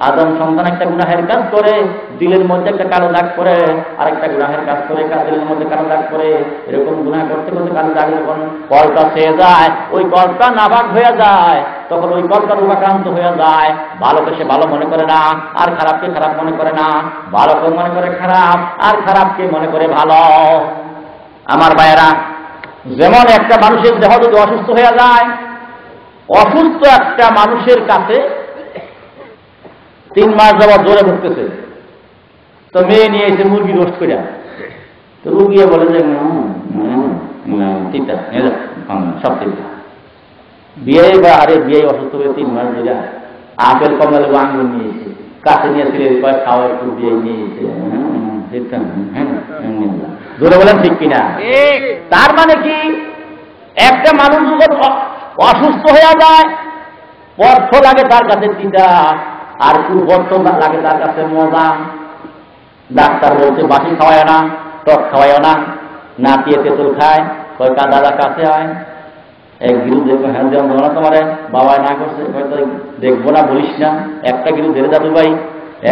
আদম সন্তান একটা গুনাহের কাজ করে দিলের মধ্যে একটা কালো দাগ করে, আরেকটা গুনাহের কাজ করে দিলের মধ্যে কালো দাগ করে, এরকম গুনাহ করতে করতে কালো দাগ যখন কলটা ছেয়ে যায়, ওই কলটা নাপাক হয়ে যায়, তখন ওই কলটা রোগাক্রান্ত হয়ে যায়। ভালোকে সে ভালো মনে করে না, আর খারাপকে খারাপ মনে করে না, ভালোকে মনে করে খারাপ, আর খারাপকে মনে করে ভালো। আমার ভাইয়েরা, যেমন একটা মানুষের দেহ যদি অসুস্থ হয়ে যায়, অসুস্থ একটা মানুষের কাছে 3 মাস যাওয়া জোরে ভুগতেছে, তো মেয়ে নিয়ে এসে মুরগি রোস্ট করে, তো রুগিয়ে বলে যে সব চিন্তা বিয়ে বা আরে বিয়ে অসুস্থ হয়ে 3 মাস ধরে আপেল কমলা লেবু আঙুর নিয়ে এসে কাছে নিয়ে ছেলে খাওয়া একটু বিয়ে নিয়ে এসে জোরে বলেন ঠিক কিনা? তার মানে কি, একটা মানুষ যখন অসুস্থ হয়ে যায়, অর্থ লাগে তার কাছে তিতা, আর অর্থ লাগে তার কাছে মজা। ডাক্তার বলছে বাসি খাওয়ায় না, টক খাওয়ায় না, না পিয়ে তেঁতুল খায়, কয়টা দাদা কাছে আয়, এক গিরু দেখবো, হ্যাঁ যেমন ধরো তোমার বাবায় না করছে, হয়তো দেখবো না বলিস না, একটা গিরু ধরে দাদু ভাই,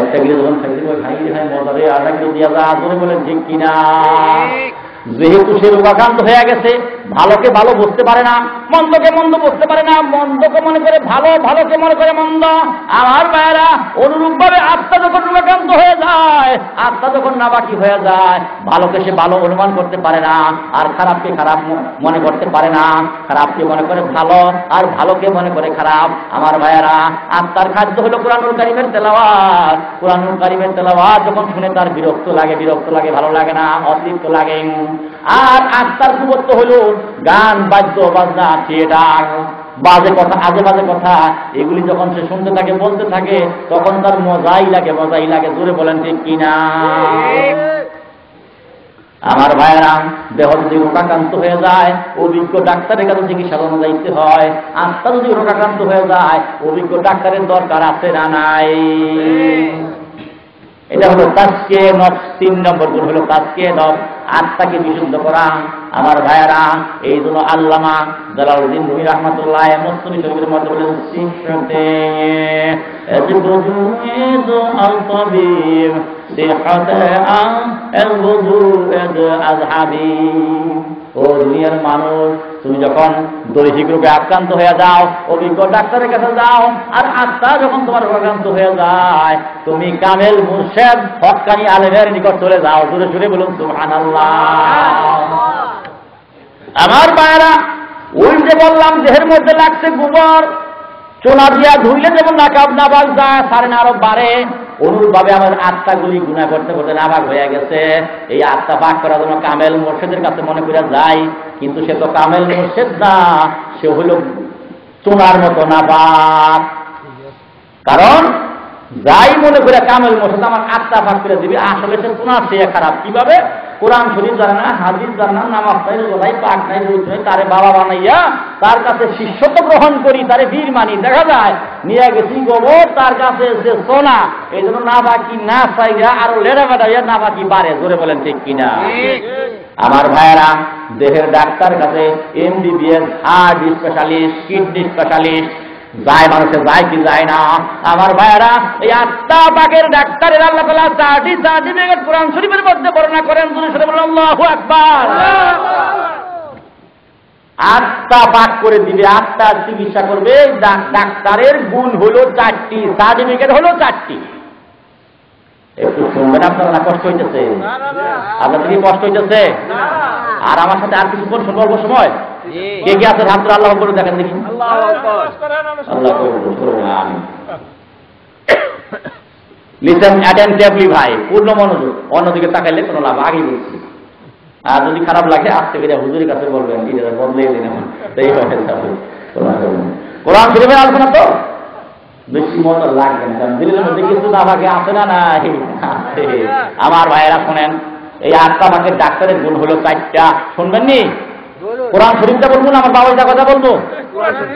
একটা গিরু যখন খাইতে খাই খাই মজা রে, আধা গিরু দিয়া যা, ধরে বলেন ঠিক কিনা? যেহেতু সে রোগাক্রান্ত হয়ে গেছে, ভালোকে ভালো বুঝতে পারে না, মন্দকে মন্দ বুঝতে পারে না, মন্দকে মনে করে ভালো, ভালোকে মনে করে মন্দ। আমার ভাইয়েরা, অনুরূপভাবে আত্মা যখন রোগাক্রান্ত হয়ে যায়, আত্মা যখন নাবাকি হয়ে যায়, ভালোকে সে ভালো অনুমান করতে পারে না, আর খারাপকে খারাপ মনে করতে পারে না, খারাপকে মনে করে ভালো, আর ভালোকে মনে করে খারাপ। আমার ভাইয়েরা, আত্মার খাদ্য হলো কুরআনুল কারীমের তেলাওয়াত। কুরআনুল কারীমের তেলাওয়াত যখন শুনে তার বিরক্ত লাগে, ভালো লাগে না, অতৃপ্ত লাগে। আর আত্মার কুবত্ব হলো গান, বাদ্য, বাজনা, থিয়েটার, বাজে কথা, আজে বাজে কথা, এগুলি যখন সে শুনতে থাকে, বলতে থাকে, তখন তার মজাই লাগে। জোরে বলেন ঠিক কিনা? আমার ভাইয়েরা, দেহ যদি রোগাক্রান্ত হয়ে যায়, অভিজ্ঞ ডাক্তারের কাছে চিকিৎসা করানো যাইতে হয়। আত্মা যদি রোগাক্রান্ত হয়ে যায়, অভিজ্ঞ ডাক্তারের দরকার আছে না নাই? এটা হলো তাজকিয়ে নফস। 3 নম্বর গুণ হলো তাজকিয়ে নফস, আত্মাকে বিশুদ্ধ করা। আমার ভাইয়েরা, এই জন্য আল্লামা জালালউদ্দিন রুমি রাহমাতুল্লাহ মুসলিম শরীফের মধ্যে বলেন, সিহতে এজবুদ আল-তাবিব সিহতে আল-wudu আযহাবি। ও দুনিয়ার মানুষ, তুমি যখন দৈহিক রোগে আক্রান্ত হয়ে যাও, অভিজ্ঞ ডাক্তারের কাছে যাও। আর আত্মা যখন তোমার আক্রান্ত হয়ে যায়, তুমি কামেল মুর্শেদ হক্কানি আলেমের নিকট চলে যাও। জোরে জোরে বলুন সুবহানাল্লাহ। আমার ভাইয়েরা, ওই যে বললাম দেহের মধ্যে লাগছে গোবর, চোলা দিয়া ধুইলে যেমন নাবাক যায়, সারে না আরো বাড়ে, অনুরূপভাবে আমার আত্মাগুলি গুনাহ করতে করতে নাবাক হয়ে গেছে। এই আত্মা পাক করার জন্য কামেল মুর্শেদের কাছে মনে করে যায়, কিন্তু সে তো কামেল মুর্শেদ না, সে হইল চোলার মতো নাবাক। কারণ যাই মনে করে কামেল মুর্শেদ আমার আত্মা পাক করে দিবি, আসলে সে চোনার চেয়ে খারাপ। কিভাবে? কোরআন শরীফ জানে না, হাদিস জানে না, নামাজ নাই, রোজা নাই, পাক নাই, রোজ নাই, তারে বাবা বানাইয়া তার কাছে শিষ্যত্ব গ্রহণ করি, তারে বীর মানি। দেখা যায় নিয়ে গেছি গোবর, তার কাছে এসে সোনা। এই জন্য না বাকি না চাইয়া আরো লেড়া বেড়াইয়া না বাকি বাড়ে। জোরে বলেন ঠিক কিনা? আমার ভাইয়েরা, দেহের ডাক্তার কাছে MBBS, heart specialist, kidney specialist যায়, মানুষে যায় কি যায় না? আমার ভাইয়েরা, এই আত্মা পাকের ডাক্তারের আল্লাহ তাআলা 4টি সার্টিফিকেট কোরআন শরীফের মধ্যে বর্ণনা করেন। জোরে বলেন আল্লাহু আকবার। আত্মা পাক করে দিবে, আত্মার চিকিৎসা করবে। ডাক্তারের গুণ হলো 4টি, সার্টিফিকেট হলো 4টি। একটু শুনবেন আপনারা? না কষ্ট হইতেছে? আপনাদের কি কষ্ট হইতেছে? আর আমার সাথে আর কিছু শুনবো অল্প সময়? কে কে আছে হাত আল্লাহ করে দেখেন দেখি। লিসেন অ্যাটেনটিভলি ভাই, পূর্ণ মনোযোগ, অন্যদিকে তাকাইলে কোনো লাভ। আগে বলছি, আর যদি খারাপ লাগে আস্তে করে হুজুরের কাছে বলবেন, বদলে দিন। এখন কোরআন শরীফের আলোচনা তো বেশি মতো লাগবে না, কারণ দিলের মধ্যে কিছু না ভাগে আছে না নাই? আমার ভাইয়েরা শোনেন, এই আত্মা ভাগের ডাক্তারের গুণ হলো 4টা। শুনবেন নি? কোরআন শরীফটা বলবো না, আমার বাবাইটা কথা বলবো?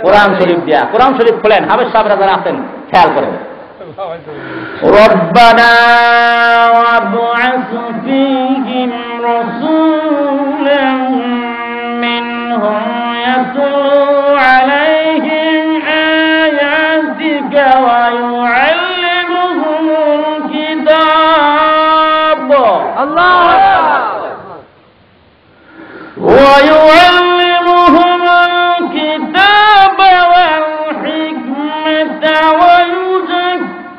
কোরআন শরীফ দিয়া। কোরআন শরীফ খোলেন, হাফেজ সাহেবরা যারা আছেন খেয়াল করেন। রব্বানা ওয়াবআস ফীহিম রাসূলান মিনহুম ইয়াতলু আলাইহিম আয়াতিকা ওয়া ইউআল্লিমুহুমুল কিতাব। আল্লাহু ويعلمهم الكتاب والحكمة ويزكيهم।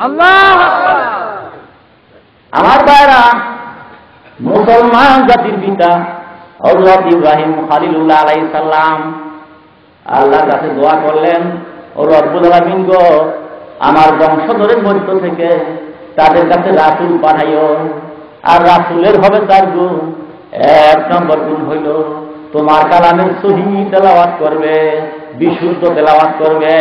الله। আমার ভাইরা, মুসলমান জাতির পিতা হযরত ইব্রাহিম খলিলুল্লাহ আলাইহিস সালাম আল্লাহর কাছে দোয়া করলেন, ও রব্বুল আলামিন গো, আমার বংশধরের মধ্য থেকে তাদের কাছে রাসূল পাঠাইও। আর রাসূলের হবে 4 গুণ। 1 নম্বর গুণ হইল তোমার কালামের সহিহ তেলাওয়াত করবে, বিশুদ্ধ তেলাওয়াত করবে।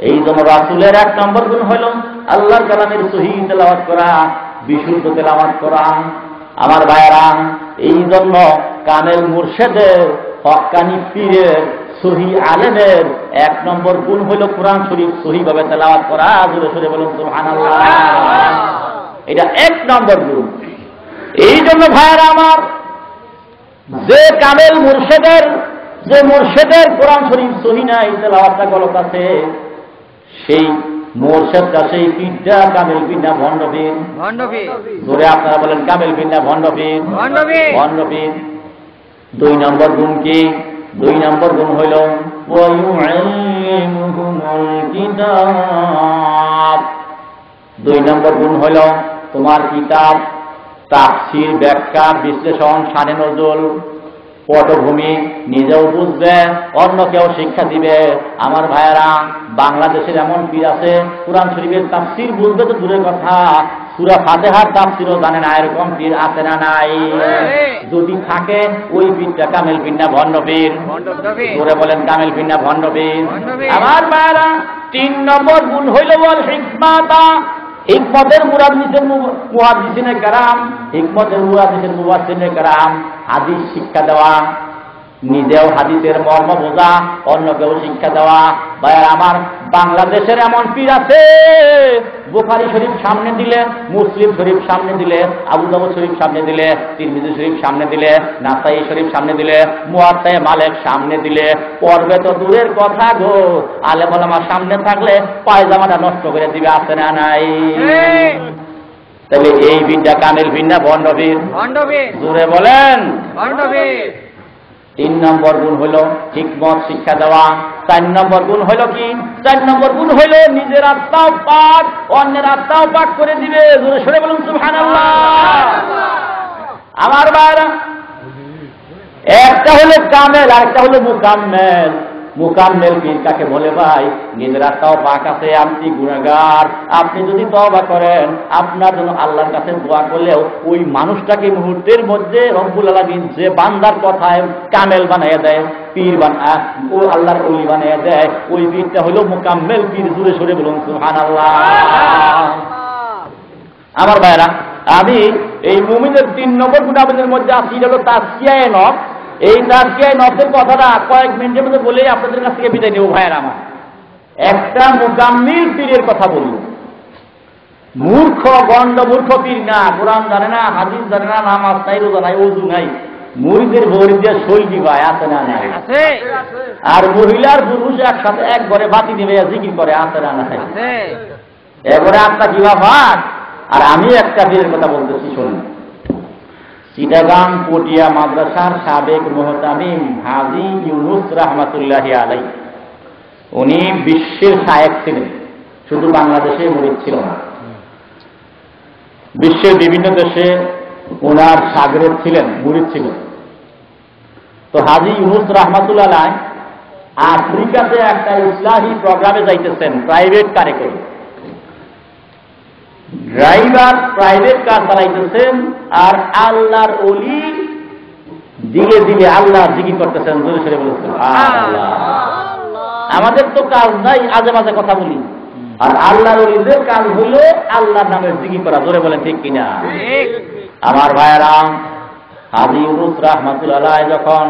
এই জন্য রাসূলের 1 নম্বর গুণ হইল আল্লাহর কালামের সহিহ তেলাওয়াত করা, বিশুদ্ধ তেলাওয়াত করা। আমার ভাইয়েরা, এই জন্য কামেল মুর্শেদের, হক্কানি পীরের, সহিহ আলেমের 1 নম্বর গুণ হইল কোরআন শরীফ সহিহভাবে তেলাওয়াত করা। জোরে সোরে বলুন সুবহানাল্লাহ। এটা 1 নম্বর গুণ। এই জন্য ভাইয়েরা আমার, যে কামেল মুর্শেদের কোরআন শরীফ সহিহ নাই, তেলাওয়াতটা গলত আছে, সেই মোরশেদ সেই পীরটা কামেল পীর না ভণ্ড পীর? ধরে আপনারা বলেন কামেল পীর না ভণ্ড পীর? ভণ্ড পীর। 2 নম্বর গুণ কি? 2 নম্বর গুণ হইল ওয়ায়ুআল্লিমুহুমুল কিতাব। 2 নম্বর গুণ হইল তোমার কিতাব তাফসীর, ব্যাখ্যা, বিশ্লেষণ, শানে নজুল, পটভূমি নিজেও বুঝবে, অন্যকেও শিক্ষা দিবে। আমার ভাইয়েরা, বাংলাদেশের এমন পীর আছে কুরআন শরীফের তাফসীর বুঝবে তো দূরের কথা, সূরা ফাতিহার তাফসীরও জানে না। এরকম পীর আছে না নাই? যদি থাকে ওই পীরটা কামেল পীর না ভণ্ড পীর? জোরে বলেন কামেল পীর না ভণ্ড পীর? আমার ভাইয়েরা, 3 নম্বর গুণ হইল বল হিকমাতা। হিকমতের মুরাদ নিছেন মুহাদ্দিসিনে কেরাম, হিকমতের মুরাদ নিছেন মুফাসসিরিনে কেরাম। হাদিস শিক্ষা দেওয়া, নিজেও হাদিসের মর্ম বোঝা, অন্যকেও শিক্ষা দেওয়া। ভাইয়ার আমার, বাংলাদেশের এমন পীর আছে বুখারী শরীফ সামনে দিলে, মুসলিম শরীফ সামনে দিলে, আবু দাউদ শরীফ সামনে দিলে, তিরমিজি শরীফ সামনে দিলে, নাসাই শরীফ সামনে দিলে, মুয়াত্তা মালিক সামনে দিলে পড়বে তো দূরের কথা গো, আলেম ওলামা সামনে থাকলে পায়জামাটা নষ্ট করে দিবে। আছে না নাই? তাহলে এই পীরটা কামেল পীর না ভণ্ড পীর? জোরে বলেন। 3 নম্বর গুণ হইল হিকমত শিক্ষা দেওয়া। 4 নম্বর গুণ হইল কি? 4 নম্বর গুণ হইল নিজের আত্মাও পাক, অন্যের আত্মাও পাক করে দিবে। জোরে সরে বলুন সুবহানাল্লাহ। আমার ভাইরা, একটা হলো কামেল আর একটা হলো মুকাম্মেল। মুকাম্মেল পীর কাকে বলে ভাই? নিজের আত্মাও পাক আছে, আপনি গুনাহগার, আপনি যদি তওবা করেন, আপনার জন্য আল্লাহর কাছে দোয়া করলেও ওই মানুষটাকে মুহূর্তের মধ্যে রব্বুল আলামিন যে বান্দার কথায় কামেল বানাইয়া দেয়, পীর ও আল্লাহর ওলি বানাইয়া দেয়, ওই পীরটা হলো মুকাম্মেল পীর। জোরে সরে বলুন সুবহানাল্লাহ। আমার ভাইরা, আমি এই মুমিনের 3 নম্বর গুণাবলীর মধ্যে আছি, হলো তাসকিয়ায়ে নফস। এই তাসকিয়ায়ে নফসের কথাটা কয়েক মিনিটের মধ্যে বলেই আপনাদের কাছ থেকে বিদায় নেব ভাইয়েরা আমার। একটা মুকাম্মিল পীরের কথা বলি। মূর্খ, গণ্ড মূর্খ পীর না, কোরআন জানে না, হাদিস জানে না, নামাজ নাই, রোজা নাই, ওযু নাই, মুরিদের ভরিদের শৈলী ভাই। আছে না নাই? আর মহিলার পুরুষ একসাথে এক ঘরে বাতি নিবে জিকির করে। আছে না নাই? এরপরে আত্মা কিবা ভাট। আর আমি একটা পীরের কথা বলতেছি, শুনুন। চিটাগাং পটিয়া মাদ্রাসার সাবেক মুহতামিম হাজী ইউনুস রাহমাতুল্লাহি আলাইহি, উনি বিশ্বের শায়েখ ছিলেন, শুধু বাংলাদেশে মুরিদ ছিল না, বিশ্বের বিভিন্ন দেশে ওনার শাগরেদ ছিলেন, মুরিদ ছিলেন। তো হাজী ইউনুস রাহমাতুল্লাহি আলাইহি আফ্রিকাতে একটা ইসলাহি প্রোগ্রামে যাইতেছেন প্রাইভেট কারে করে। ড্রাইভার প্রাইভেট কার চালাইতেছেন, আর আল্লাহর ওলি দিলে দিলে আল্লাহ জিকির করতেছেন। জোরে সরে বলছেন আল্লাহ। আমাদের তো কাজ নাই, আজে বাজে কথা বলি, আর আল্লাহর ওলিদের কাজ হইল আল্লাহর নামের জিকির করা। জোরে বলেন ঠিক কিনা? আমার ভাইয়েরা, হাজী ইউনুস রাহমাতুল্লাহি আলাইহি যখন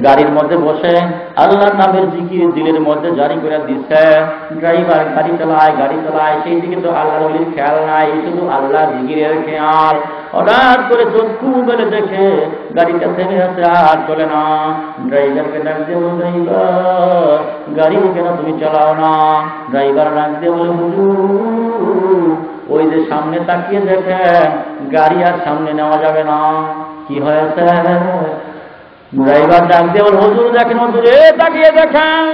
গাড়ির মধ্যে বসে আল্লাহর নামের জিকির দিলের মধ্যে জারি করে দিচ্ছে, ড্রাইভার গাড়ি চালায়, সেই দিকে তো আল্লাহর ওলির খেয়াল নাই, শুধু আল্লাহ জিকিরের খেয়াল। হঠাৎ করে চক্ষু মেলে দেখে গাড়িটা থেমে আছে, আর চলে না। ড্রাইভারকে ডাক দিয়ে বলে, ড্রাইভার গাড়ি কেন তুমি চালাও না? ড্রাইভার ডাক দিয়ে বলে, হুজুর ওই যে সামনে তাকিয়ে দেখেন, গাড়ি আর সামনে নেওয়া যাবে না। কি হয়েছে? ড্রাইভার ডাক দিয়ে বলে, হুজুর দেখেন, হুজুরে তাকিয়ে দেখেন,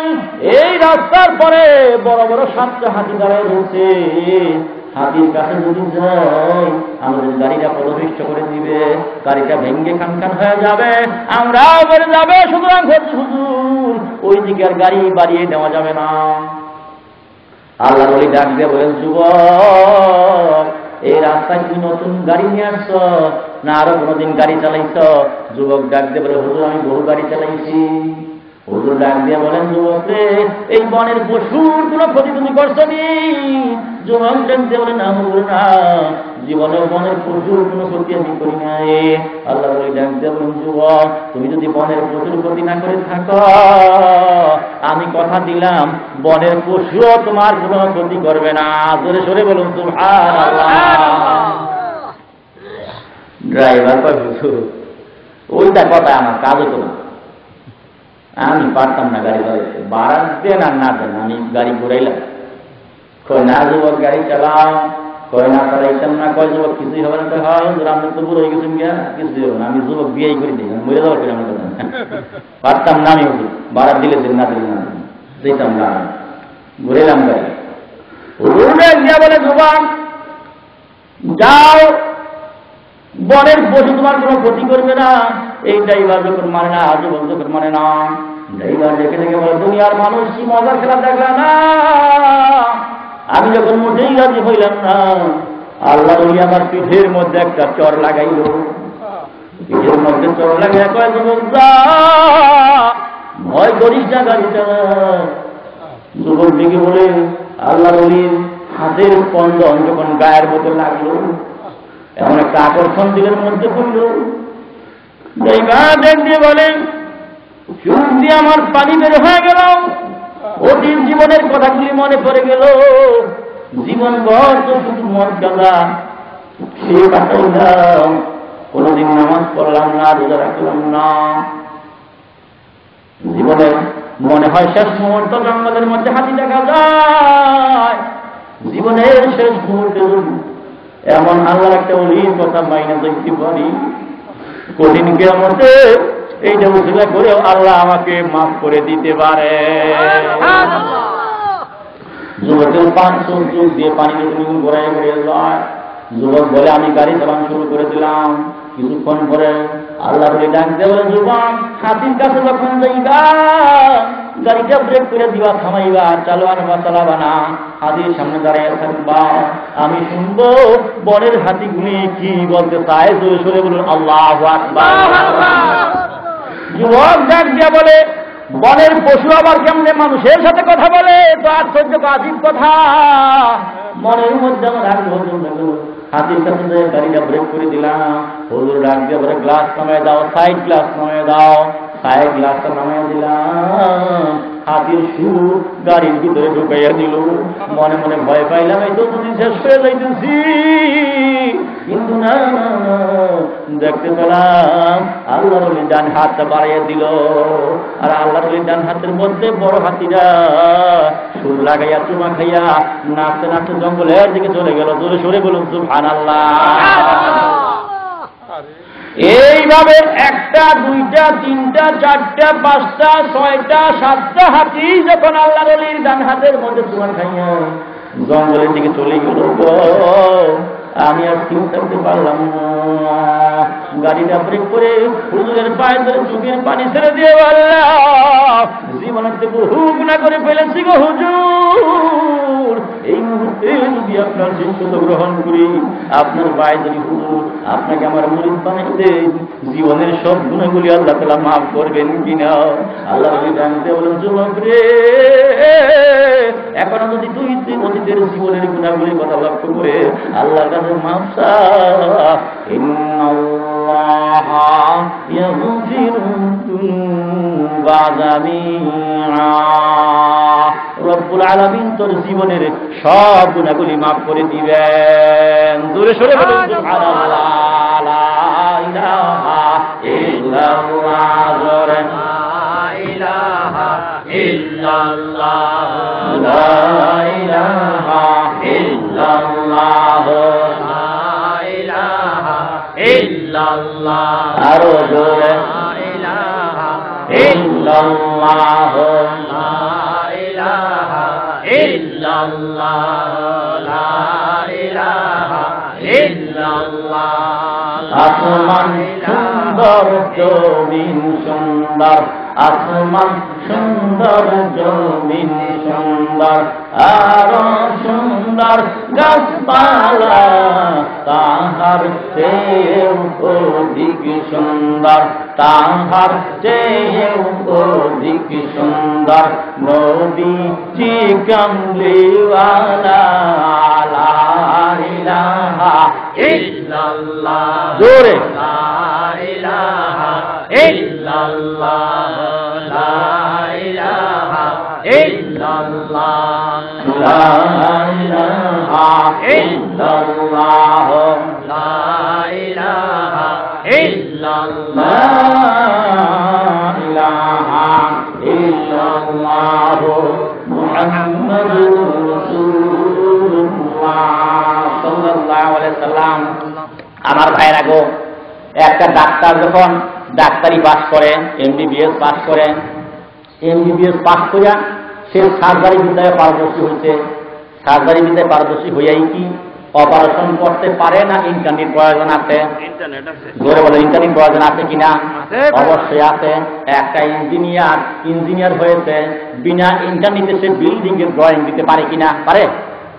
এই রাস্তার পরে বড় বড় 7টা হাতি দাঁড়ায় রয়েছে। হাতির কাছে যদি যাই, আমাদের গাড়িটা পদপিষ্ট করে দিবে, গাড়িটা ভেঙ্গে খান হয়ে যাবে, আমরাও বেড়ে যাবে। সুতরাং হুজুর ওই দিকে আর গাড়ি বাড়িয়ে নেওয়া যাবে না। আল্লাহর ওলি ডাক দিয়ে বলেন, যুবক এই রাস্তায় কি নতুন গাড়ি নিয়ে আসছ, না আরো কোনোদিন গাড়ি চালাইছ? যুবক ডাক দিয়ে বলে, হুজুর আমি বহু গাড়ি চালাইছি। হুজুর ডাক দিয়ে বলেন, যুবক রে এই বনের পশুর কোনো ক্ষতি তুমি করছো নি? যুবক ডাক দিয়ে বলে, না হুজুর না, জীবনে বনের পশুর কোনো ক্ষতি আমি করি নাই। আল্লাহ বলে ডাক দিয়ে বলেন, যুবক তুমি যদি বনের পশুর ক্ষতি না করে থাকো, আমি কথা দিলাম বনের পশুও তোমার কোনো ক্ষতি করবে না। জোরে সরে বলুন সুবহানাল্লাহ। ড্রাইভার কয়, হুজুর ওইটা কথা আমার কাজ হতো না, আমি পারতাম না গাড়ি চালাইতে, বাড়ার দেন আর না দেন, আমি গাড়ি ঘুরাইলাম। কয় না যুবক গাড়ি চালাও, কয় না চালাইতাম না, কয় যুবক কিছুই হবে না, কয় হয় আপনি তো বুড়ো হয়ে গেছেন গিয়া, কিছুই হবে না, আমি যুবক বিয়েই করে দিই, মরে যাওয়ার করে আমার কথা পারতাম না, আমি বাড়া দিলে দিন না দিলে না দিতাম না, ঘুরেলাম গাড়ি। গিয়া বলে যুবক যাও, বনের পশু তোমার কোনো ক্ষতি করবে না। এই ড্রাইভার যখন মানে না, যুবক যখন মানে না, ড্রাইভার দেখে দেখে বলে দুনিয়ার মানুষ কি মজার খেলা দেখলা না, আমি যখন মোটেই রাজি হইলাম না, আল্লাহ ওই আমার পিঠের মধ্যে একটা চর লাগাইল, পিঠের মধ্যে চর লাগাই কয় যুবক যা, ভয় করিস না গাড়ি চালা। যুবক দিকে বলে আল্লাহ ওলির হাতের স্পন্দন যখন গায়ের মধ্যে লাগলো, এমন একটা আকর্ষণ দিলের মধ্যে পড়ল, দেখ দিয়ে বলে চোখ দিয়ে আমার পানি বের হয়ে গেল, অতীত জীবনের কথাগুলি মনে পড়ে গেল, জীবন ভর তো শুধু মদ গাঁজা খেয়ে কাটাইলাম, কোনদিন নামাজ পড়লাম না, রোজা রাখলাম না, জীবনে মনে হয় শেষ মুহূর্ত জঙ্গলের মধ্যে হাতি দেখা যায়, জীবনের শেষ মুহূর্তে এমন আল্লাহর একটা অলির কথা মাইনা দেখতে পারি, কঠিন কিয়ামতে এইটা উচিলা করেও আল্লাহ আমাকে মাফ করে দিতে পারে। যুবকের পাঁচ চোখ দিয়ে পানিতে তুমি ঘোরাই ঘুরিয়ে যায়। যুবক বলে আমি গাড়ি চালানো শুরু করে দিলাম। কিছুক্ষণ পরে আল্লাহ বলে ডাক দিয়ে বলে যুবক হাতির কাছে যখন যাইবা গাড়িটা ব্রেক করে দিবা, থামাইবা, চালাবার বা চালাবা না, হাতির সামনে দাঁড়িয়ে থাকবা, আমি শুনবো বনের হাতিগুলি কি বলতে চায়, জোরে সরে বলুন আল্লাহু আকবার। যুবক ডাক দিয়া বলে বনের পশু আবার কেমনে মানুষের সাথে কথা বলে, তো আশ্চর্য আজীব কথা, মনের মধ্যে আমার আগ্রহ জন্মে হাতির কাছে গাড়িটা ব্রেক করে দিলাম, হুজুর ডাক দিয়ে বলে গ্লাস নামায় দাও, সাইড গ্লাস নামায় দাও, সাইড গ্লাসটা নামায় দিলাম, হাতির সুর গাড়ির ভিতরে ঢুকাইয়া দিল, মনে মনে ভয় পাইলাম এই তো তুমি শেষ হয়ে যাইতেছি, কিন্তু না দেখতে পেলাম আল্লাহর ওলি ডান হাতটা বাড়াইয়া দিল, আর আল্লাহর ওলি ডান হাতের মধ্যে বড় হাতিরা সুর লাগাইয়া চুমা খাইয়া নাচতে নাচতে জঙ্গলের দিকে চলে গেল। জোরে সরে বলুন সুবহানাল্লাহ। এইভাবে একটা দুইটা তিনটা চারটা পাঁচটা ছয়টা সাতটা হাতি যখন আল্লাহর ওলির ডান হাতের মধ্যে চুমা খাইয়া জঙ্গলের দিকে চলে গেল, আমি আর ঠিক থাকতে পারলাম না, গাড়িটা ব্রেক করে হুজুরের পায়ে ধরে চোখের পানি ছেড়ে দিয়ে বললাম জীবনের বহু গুনাহ করে ফেলেছি গো হুজুর, এই মুহূর্তে যদি আপনার শিষ্যত্ব গ্রহণ করি, আপনার পায়ে ধরে হুজুর আপনাকে আমার মুরিদ বানাইতে জীবনের সব গুণাগুলি আল্লাহ তাআলা মাফ করবেন কিনা। আল্লাহ জানতে বলেন যুবক রে, এখনো যদি তুই অতীতের জীবনের গুণাগুলির কথা লক্ষ্য করে আল্লাহর কাছে মাফ চাও, ইন্নাল্লাহা ইয়াগফিরু যুনুবা জামিআ, রব্বুল আলামিন তোর জীবনের সব গুনাহগুলি মাফ করে দিবেন। জোরে সরে বলুন সুবহানাল্লাহ। লা ইলাহা ইল্লাল্লাহ, জোরে লা ইলাহা ইল্লাল্লাহ, লা ইলাহা ইল্লাল্লাহ, লা ইলাহা ইল্লাল্লাহ, আরো জোরে লা ইলাহা ইল্লাল্লাহ, লা ইলাহা ইল্লাল্লাহ, লা ইলাহা ইল্লাল্লাহ। আসমান সুন্দর জমিন সুন্দর, আসমান সুন্দর জমিন সুন্দর, আরো সুন্দর গাছপালা তাহার চেয়েও অধিক সুন্দর, তাহার চেয়েও অধিক সুন্দর নবীজি কামলিওয়ালা, লা ইলাহা ইল্লাল্লাহ, জোরে লা ইলাহা ইল্লাল্লাহ, লা ইলাহা ইল্লাল্লাহ, লা ইলাহা ইল্লাল্লাহ, লা ইলাহা ইল্লাল্লাহ, লা ইলাহা ইল্লাল্লাহ, মুহাম্মাদুর রাসূলুল্লাহ। সাল্লাল্লাহু আলাইহি সাল্লাম। আমার ভাইয়েরা গো, একটা ডাক্তার যখন ডাক্তারি পাস করে, এমবিবিএস পাস করে, এমবিবিএস পাস করিয়া সে সার্জারি বিদ্যায় পারদর্শী হয়েছে। সার্জারি বিদ্যায় পারদর্শী হইয়াই কি অপারেশন করতে পারে না ইন্টারনেট প্রয়োজন আছে? জোরে বলে ইন্টারনেট প্রয়োজন আছে কিনা? অবশ্যই আছে। একটা ইঞ্জিনিয়ার হয়েছে, বিনা ইন্টারনেটে সে বিল্ডিং এর ড্রয়িং দিতে পারে কিনা?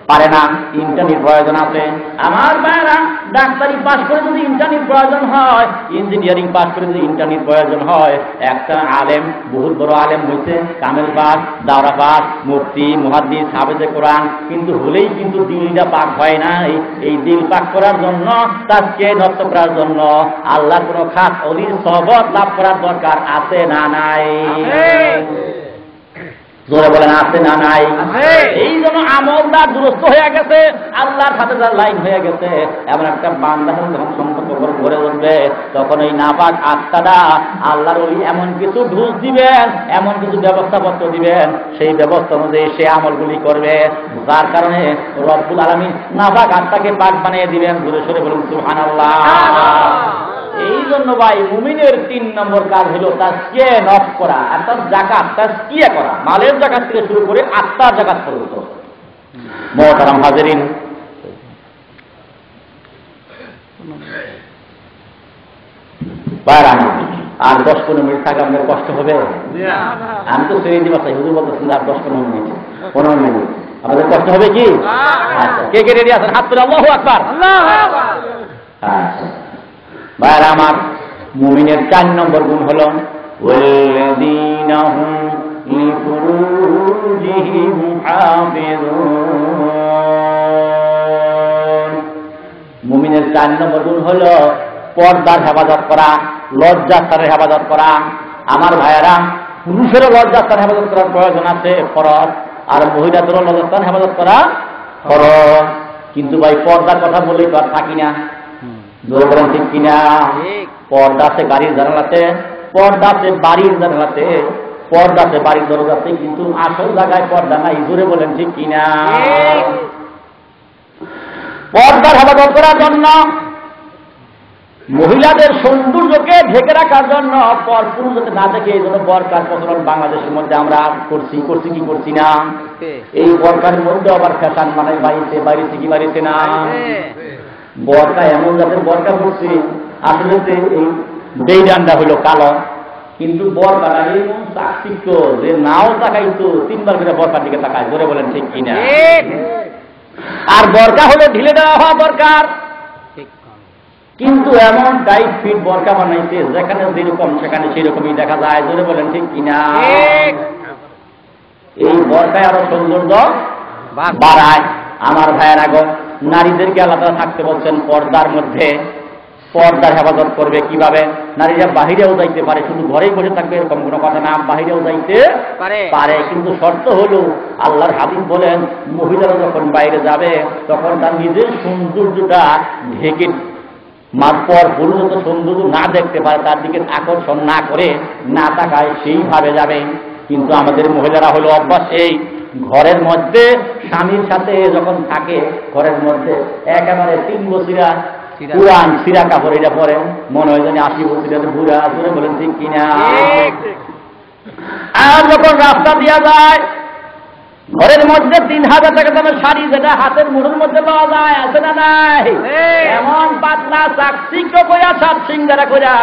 পারে না। ইন্টারনেট প্রয়োজন আছে। আমার ভাইরা ডাক্তারি পাস করে যদি ইন্টারনেট প্রয়োজন হয়, ইঞ্জিনিয়ারিং পাস করে যদি ইন্টারনেট প্রয়োজন হয়, একটা আলেম, বহুত বড় আলেম হয়েছে, কামেল পাস, দাওরা পাস, মুফতি, মুহাদ্দিস, হাফেজে কোরআন, কিন্তু হলেই কিন্তু দিলটা পাক হয় না। এই দিল পাক করার জন্য, তাকে নষ্ট করার জন্য আল্লাহর কোন খাস অলির সহবত লাভ করার দরকার আছে না নাই? জোরে বলেন আছে না নাই? এই জন্য আমলটা দুরস্ত হয়ে গেছে, আল্লাহর সাথে যার লাইন হয়ে গেছে, এমন একটা বান্দা যখন সম্পর্ক গড়ে উঠবে, তখন এই নাপাক আত্মাটা আল্লাহর ওই এমন কিছু ঢুস দিবেন, এমন কিছু ব্যবস্থাপত্র দিবেন, সেই ব্যবস্থা অনুযায়ী সে আমলগুলি করবে, যার কারণে রব্বুল আলামিন নাপাক আত্মাকে পাক বানিয়ে দিবেন। জোরে সরে বলুন সুবহানাল্লাহ। এই জন্য ভাই মুমিনের 3 নম্বর কাজ হলো তাজকিয়া নফস করা, অর্থাৎ যাকাত তাজকিয়া করা, মালের যাকাত থেকে শুরু করে আত্মার যাকাত পর্যন্ত। মুহতারাম হাজিরিন, আর 10-15 মিনিট থাকে আপনার কষ্ট হবে? আমি তো ছেড়ে দিবা চাই, হুজুর বলতেছেন আর 10-15 মিনিট, 15 মিনিট আপনাদের কষ্ট হবে কি? আচ্ছা, কে কে রেডি আছেন? হাত তুলে আল্লাহু আকবার। আচ্ছা ভাইরা আমার, মুমিনের 4 নম্বর গুণ হল ওয়াল্লাযীনা হুম লিফুরুজিহিম হাফিজুন। মুমিনের 4 নম্বর গুণ হল পর্দার হেফাজত করা, লজ্জাস্থানের হেফাজত করা। আমার ভাইয়েরা, পুরুষেরও লজ্জাস্থান হেফাজত করার প্রয়োজন আছে, ফরজ, আর মহিলাদেরও লজ্জাস্থান হেফাজত করা ফরজ। কিন্তু ভাই পর্দার কথা বললেই তো আর থাকি না, জোরে বলেন ঠিক কিনা? পর্দা আছে গাড়ির জানালাতে, পর্দা আছে বাড়ির জানালাতে, পর্দা আছে বাড়ির দরজাতে, কিন্তু আসল জায়গায় পর্দা নাই। জোরে বলেন ঠিক কিনা? পর্দার হেফাজত করার জন্য, মহিলাদের সৌন্দর্যকে ঢেকে রাখার জন্য, পুরুষ যাতে না দেখে, এই জন্য বরকার প্রচলন বাংলাদেশের মধ্যে আমরা করছি কি করছি না? এই বরকার মধ্যে আবার ফ্যাশন বানাই, বাইরেছে কি বাইরেছে না? বরকা এমন জাতের বরকা করছে, আসলে এই বেইডান্ডা হইল কালো, কিন্তু বরকাটা এমন চাকচিক্য যে নাও তাকাইতো 3 বার করে বরকার দিকে তাকায়। জোরে বলেন ঠিক কিনা? আর বরকা হলে ঢিলে দেওয়া হওয়া দরকার, কিন্তু এমন টাইট ফিট বরকা বানাইছে যেখানে যেরকম সেখানে সেরকমই দেখা যায়। জোরে বলেন ঠিক কিনা? এই বরকায় আরো সৌন্দর্য বাড়ায়। আমার ভাইয়ের আগে নারীদেরকে আলাদা থাকতে বলছেন পর্দার মধ্যে। পর্দার হেফাজত করবে কিভাবে? নারীরা বাহিরেও যাইতে পারে, শুধু ঘরেই বসে থাকবে এরকম কোনো কথা না, বাহিরেও যাইতে পারে, কিন্তু শর্ত হলো আল্লাহর হাবিব বলেন মহিলারা যখন বাইরে যাবে তখন তার নিজের সৌন্দর্যটা ঢেকে, মারপর পুরুষ যত সৌন্দর্য না দেখতে পারে, তার দিকে আকর্ষণ না করে, না তাকায়, সেইভাবে যাবে। কিন্তু আমাদের মহিলারা হলো অভ্যাস, এই ঘরের মধ্যে স্বামীর সাথে যখন থাকে, ঘরের মধ্যে একেবারে 3 বছরা পুরান সিরা কাপড় এটা পরে, মনে হয় জানি 80 বছরের বুড়া। জোরে বলেন ঠিক কিনা? আর যখন রাস্তা দিয়া যায়, ঘরের মধ্যে 3000 টাকা দামের শাড়ি, যেটা হাতের মুঠোর মধ্যে পাওয়া যায়, আছে না নাই? এমন পাতলা চাকচিক্য কইরা, সাত সিঙ্গারা কইরা,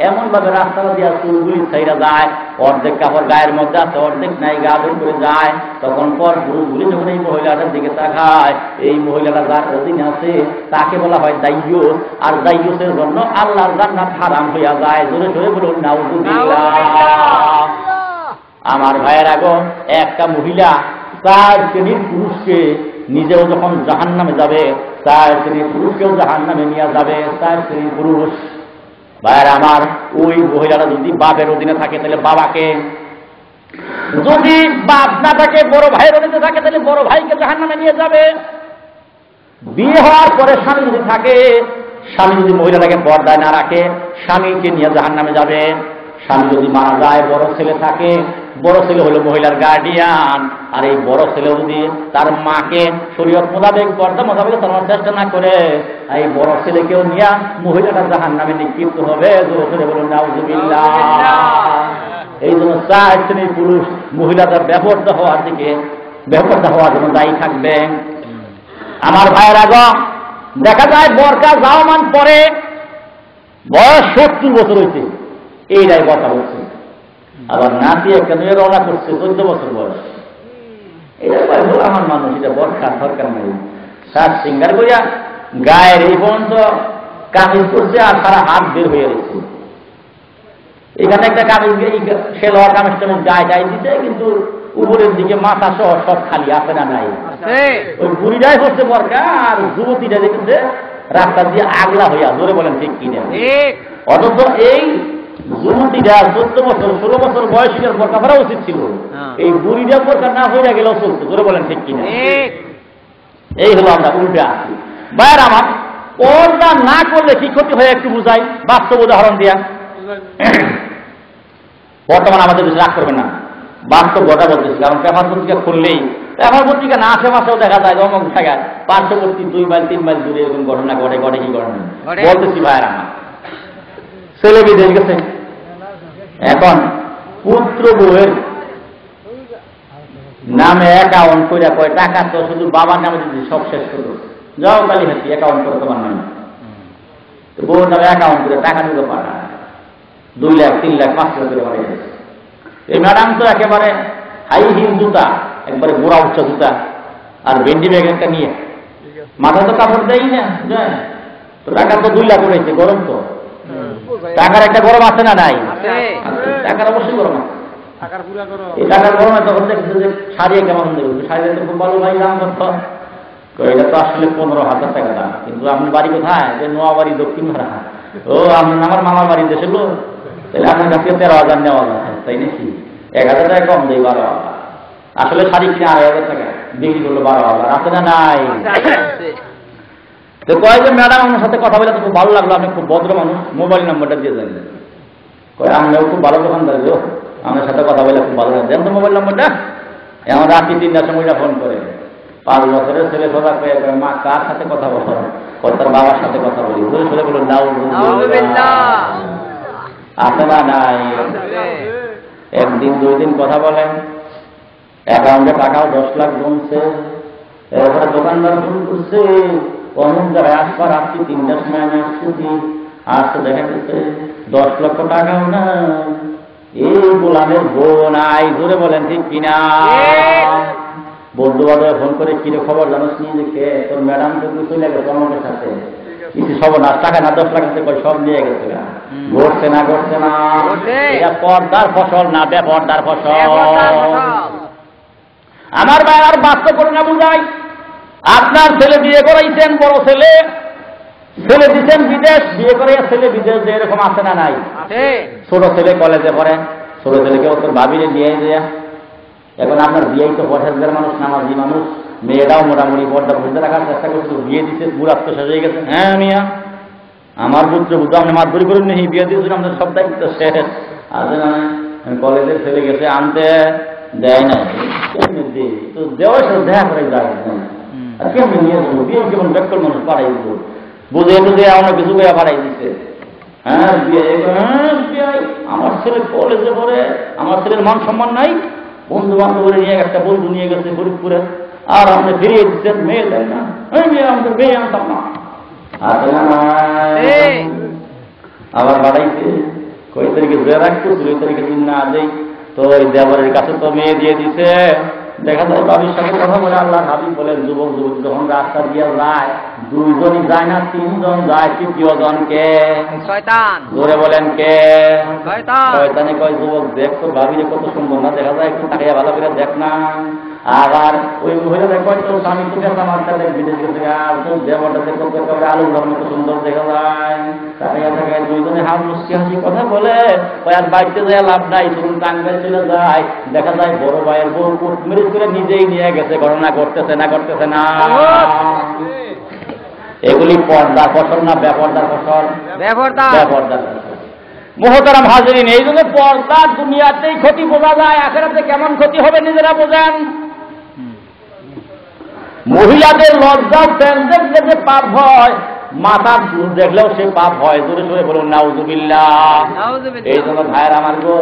এমন ভাবে রাস্তা দিয়া চুলগুলি ছাইরা যায়, অর্ধেক কাপড় গায়ের মধ্যে আছে, অর্ধেক নাই, গা বের করে যায়। তখন পর পুরুষগুলি যখন এই মহিলাটার দিকে তাকায়, এই মহিলাটা যার অধীনে আছে তাকে বলা হয় দাইয়ুস, আর দাইয়ুসের জন্য আল্লাহর জান্নাত হারাম হইয়া যায়। জোরে জোরে বলুন নাউযুবিল্লাহ। আমার ভাইয়ের আগে একটা মহিলা 4 শ্রেণীর পুরুষকে, নিজেও যখন জাহান্নামে যাবে, 4 শ্রেণীর পুরুষকেও জাহান্নামে নিয়ে যাবে। 4 শ্রেণীর পুরুষ। ভাইয়ের আমার, ওই মহিলারা যদি বাপের অধীনে থাকে তাহলে বাবাকে, যদি বাপ না থাকে বড় ভাইয়ের অধীনে থাকে তাহলে বড় ভাইকে জাহান্নামে নিয়ে যাবে। বিয়ে হওয়ার পরে স্বামী যদি থাকে, স্বামী যদি মহিলাটাকে পর্দায় না রাখে, স্বামীকে নিয়ে জাহান্নামে যাবে। স্বামী যদি মারা যায়, বড় ছেলে থাকে, বড় ছেলে হলো মহিলার গার্ডিয়ান, আর এই বড় ছেলেও যদি তার মাকে শরীয়ত মোতাবেক পর্দা মোতাবেক চালানোর চেষ্টা না করে, এই বড় ছেলেকেও নিয়ে মহিলাটা জাহান্নামে নিক্ষিপ্ত হবে। জোরে জোরে বলুন নাউজুবিল্লাহ। এই জন্য 4 শ্রেণীর পুরুষ মহিলাটা বেপরদা হওয়ার দিকে বেপরদা হওয়ার জন্য দায়ী থাকবে। আমার ভাইয়ের আগে দেখা যায় বরকা জাওমান পরে বয়স 70 বছর হয়েছে, এইটাই কথা বলছে। আবার নাতি একটা মেয়ে রওনা করছে 14 বছর বয়স, এটা আমার মানুষ, এটা বরখার সরকার নাই। সাত সিঙ্গার করিয়া গায়ের এই পর্যন্ত কামিজ করছে আর সারা হাত বের হয়ে গেছে। এখানে একটা কামিজ সেলোয়ার কামিজ টামিজ গায়ে গায়ে দিতে, কিন্তু উপরের দিকে মাথা সহ সব খালি আছে না নাই। ওই বুড়িটাই হচ্ছে বরকা, আর যুবতীটা দেখেছে রাস্তা দিয়ে আগলা হইয়া। জোরে বলেন ঠিক কিনা? অথচ এই যুবতীরা 14 বছর 16 বছর বয়সীদের বোরকা পরা উচিত ছিল, এই বুড়িটা বোরকা না হয়ে গেলেও চলছে। জোরে বলেন ঠিক কিনা? এই হলো আমরা উল্টে আসি। বাইরে আমার পর্দা না করলে কি ক্ষতি হয় একটু বুঝাই বাস্তব উদাহরণ দিয়া। বর্তমানে আমাদের দেশে রাগ করবে না, বাস্তব ঘটা বলতেছি। কারণ পেপার পত্রিকা খুললেই পেপার পত্রিকা না আশেপাশেও দেখা যায় অমুক জায়গায় পার্শ্ববর্তী 2 মাইল 3 মাইল দূরে এরকম ঘটনা ঘটে। ঘটে কি ঘটনা বলতেছি ভাইয়ের আমার, ছেলে বিদেশ গেছে, এখন পুত্র বউয়ের নামে অ্যাকাউন্ট করে কয় টাকা তো শুধু বাবার নামে দিচ্ছি, সব শেষ করো, যাও কালি হাতি অ্যাকাউন্ট করো তোমার নামে। বউর নামে অ্যাকাউন্ট করে টাকা দিতে পারা 2 লাখ 3 লাখ 5 লাখ করে বাড়িয়ে গেছে। এই ম্যাডাম তো একেবারে হাই হিল জুতা, একবারে গোড়া উচ্চ জুতা, আর ভেন্ডি ব্যাগ একটা নিয়ে, মাথা তো কাপড় দেয় না, তো টাকা তো 2 লাখ উঠেছে। গরম তো, টাকার একটা গরম আছে না নাই? টাকার অবশ্যই গরম আছে। এই টাকার গরমে তখন দেখছে যে সারিয়ে কেমন দেবে, সারিয়ে তো খুব ভালো ভাই দাম করতো, এটা তো আসলে 15,000 টাকা দাম। কিন্তু আপনি বাড়ি কোথায়? যে নোয়াবাড়ি দক্ষিণ ভাড়া। ও আমার মামার বাড়ির দেশে লোক, তাহলে আপনার কাছে 13,000 নেওয়া যায়, তাই নাকি? 1,000 টাকা কম দেয় 12,000। আসলে শাড়ি কিনে 2,500 টাকা, বিক্রি করলো 12,000। আছে না নাই? তো কয় যে ম্যাডাম আমার সাথে কথা বলে তো খুব ভালো লাগলো, আপনি খুব ভদ্র মানুষ, মোবাইল নাম্বারটা দিয়ে দেন। কয় আমরাও খুব ভালো দোকানদার গো, আমার সাথে কথা বলে খুব ভালো লাগে, দেন তো মোবাইল নাম্বারটা। এমন রাত্রি 3টার সময় ফোন করে, 5 বছরের ছেলে সদা পেয়ে মা কার সাথে কথা বলো? তার বাবার সাথে কথা বলি। ছেলে বলুন নাও আছে না নাই? একদিন 2 দিন কথা বলেন, অ্যাকাউন্টে টাকাও 10 লাখ জমছে। এরপরে দোকানদার ফোন করছে, অমুক জায়গায় আসবার রাত্রি 3টার সময় আমি আসছি, আসতে দেখা গেছে 10 লক্ষ টাকাও না, এই গোলামের বউ নাই। জোরে বলেন ঠিক কিনা? বন্ধু বান্ধব ফোন করে কিরে খবর জানোস নি যে কে তোর ম্যাডাম তো চলে গেছে আমাদের সাথে, কিছু সর্বনাশ, টাকা না 10 লাখ আছে, সব নিয়ে গেছে। ঘটছে না ঘটছে না? এটা পর্দার ফসল না বেপর্দার ফসল? আমার ভাই আর বাস্তব করে না বুঝাই। আপনার ছেলে বিয়ে করাইছেন, বড় ছেলে, ছেলে দিচ্ছেন বিদেশ, বিয়ে করে ছেলে বিদেশ যে এরকম আছে না নাই? ছোট ছেলে কলেজে পড়ে, ছোট ছেলেকে তোর ভাবিরে নিয়ে যায়। এখন আপনার বিয়েই তো 50,000 মানুষ, নামাজি মানুষ, মেয়েরাও মোটামুটি পর্দা বুঝতে রাখার চেষ্টা করছে, বিয়ে দিচ্ছে, বুড়ার তো শেষ হয়ে গেছে। হ্যাঁ মিয়া, আমার পুত্র বুঝতে আপনি মাতবরি করুন নি, বিয়ে দিয়েছেন, আমাদের সব দায়িত্ব শেষ আছে না? কলেজের ছেলে গেছে আনতে, দেয় না তো দেওয়ার সাথে দেখা করে যায় না, আর কেমনি নিয়ে যাবো? বিয়ে কেমন ব্যক্ত মানুষ পাঠাই দিব, বুঝে বুঝে অনেক কিছু বইয়া পাঠাই দিচ্ছে। হ্যাঁ বিয়ে, আমার ছেলে কলেজে পড়ে, আমার ছেলের মান সম্মান নাই, বন্ধু বান্ধব নিয়ে একটা বন্ধু নিয়ে গেছে ফরিদপুরে, আর আপনি ফিরিয়ে দিচ্ছেন, মেয়ে দেন না, মেয়ে আমাদের মেয়ে আনতাম না। আবার বাড়াইছে, কই তারিখে যে রাখতেছিল ওই তারিখে দিন না দেই, তো ওই দেবরের কাছে তো মেয়ে দিয়ে দিছে। দেখা যায় বাবির সাথে কথা বলে, আল্লাহ হাবিব বলেন যুবক যুবতী যখন রাস্তা দিয়ে যায়, 2 জনই যায় না, 3 জন যায়, 3য় জনকে শয়তান। জোরে বলেন কে? শয়তানে কয় যুবক দেখ তো ভাবিরে কত সুন্দর না, দেখা যায় একটু তাকিয়ে ভালো করে দেখ না। আবার ওই মহিলা কয় তো স্বামী তো গেছে আমার কাছে বিদেশ গেছে, আর তো দেবরটা দেখো একেবারে আলু ধর্ম কত সুন্দর দেখা যায়, তাকিয়ে থাকে। 2 জনে হাত মুসকি হাসি কথা বলে, ওই আর বাড়িতে যায় লাভ নাই, শুনুন টাঙ্গাইল চলে যায়, দেখা যায় বড় ভাইয়ের বউ মেরে করে নিজেই নিয়ে গেছে। ঘটনা ঘটতেছে না ঘটতেছে না? এগুলি পর্দার ফসল না বেপর্দার ফসল? বেপর্দার ফসল। মুহতারাম হাজিরিন, এই জন্য পর্দা দুনিয়াতেই ক্ষতি বোঝা যায়, আখিরাতে কেমন ক্ষতি হবে নিজেরা বোঝেন। মহিলাদের লজ্জা প্যান্ডেল যে পাপ হয়, মাথার চুল দেখলেও সে পাপ হয়। জোরে সোরে বলুন নাউজুবিল্লাহ। এই জন্য ভাইয়ের আমার গো,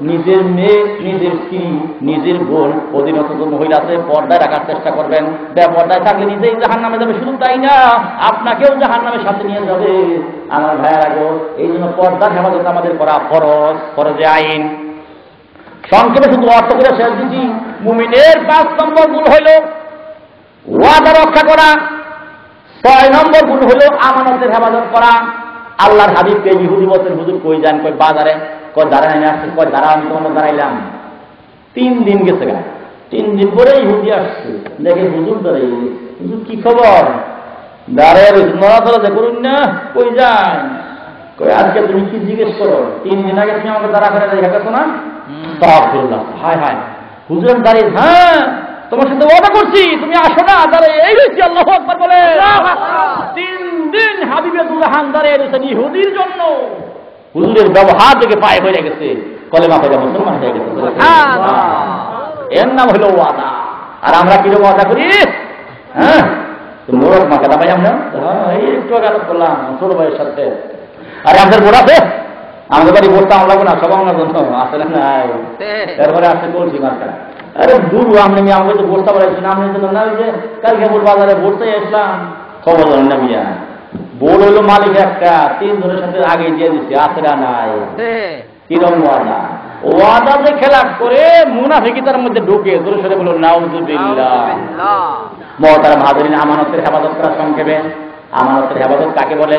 নিজের মেয়ে, নিজের স্ত্রী, নিজের বোন, অধীনস্থ মহিলাতে পর্দায় রাখার চেষ্টা করবেন। বেপর্দায় থাকলে নিজেই জাহান্নামে যাবে, শুধু তাই না আপনাকেও জাহান্নামের সাথে নিয়ে যাবে আমার ভাইয়ের গো। এই জন্য পর্দার হেফাজত আমাদের করা ফরজ, ফরজে আইন। সংক্ষেপে শুধু অর্থ করে শেষ দিচ্ছি, মুমিনের 5 নম্বর গুণ হইল ওয়াদা রক্ষা করা, 6 নম্বর গুণ হইল আমানতের হেফাজত করা। আল্লাহর হাবিবকে ইহুদি বলতেন, হুজুর কই যান? কই বাজারে। কয় দাঁড়ায় আসছে। কয় দাঁড়া, আমি তোমার দাঁড়াইলাম। 3 দিন গেছে গা। 3 দিন পরে ইহুদি আসছে, দেখে হুজুর দাঁড়াই। হুজুর কি খবর? দাঁড়ায় নড়াচড়া যে করুন না। কই যান? কই আজকে তুমি কি জিজ্ঞেস করো? 3 দিন আগে তুমি আমাকে দাঁড়া করে দেখা গেছো না? হায় হায় হুজুর আমি দাঁড়িয়ে, হ্যাঁ তোমার সাথে ওয়াদা করছি, তুমি আসো না। দাঁড়ায় এই রয়েছি, আল্লাহু আকবার বলে। 3 দিন হাবিবে দুজাহান দাঁড়িয়ে রয়েছেন ইহুদির জন্য। হুজুরের ব্যবহার থেকে পায়ে হয়ে গেছে, কলেমা পড়ে মুসলমান হয়ে গেছে। এর নাম হলো ওয়াদা। আর আমরা কিরকম ওয়াদা করি? হ্যাঁ মোরক মাকে ভাই আমরা এই একটু আঘাত করলাম ছোট ভাইয়ের সাথে। আরে আমাদের বোর্ড আছে, আমাদের বাড়ি বোর্ডটা আমরা না, সব আমার জন্য আসলে নাই। এরপরে আসতে বলছি মার্কা, আরে দূর আমি আমাকে তো বোর্ডটা বাড়াইছি না, আমি না ওই যে কালকে বোর্ড বাজারে বোর্ডটাই আসলাম। খবর জানেন না মিয়া, বোর্ড হইলো মালিক একটা, 3 জনের সাথে আগে দিয়ে দিচ্ছে, আসরা নাই। কিরম ওয়াদা? ওয়াদা যে খেলাপ করে মুনাফিকিতার মধ্যে ঢুকে। জোরে সরে বলুন নাউজুবিল্লাহ। মহতারাম হাজিরিন, আমানতের হেফাজত করা সংক্ষেপে। আমানতের হেফাজত কাকে বলে?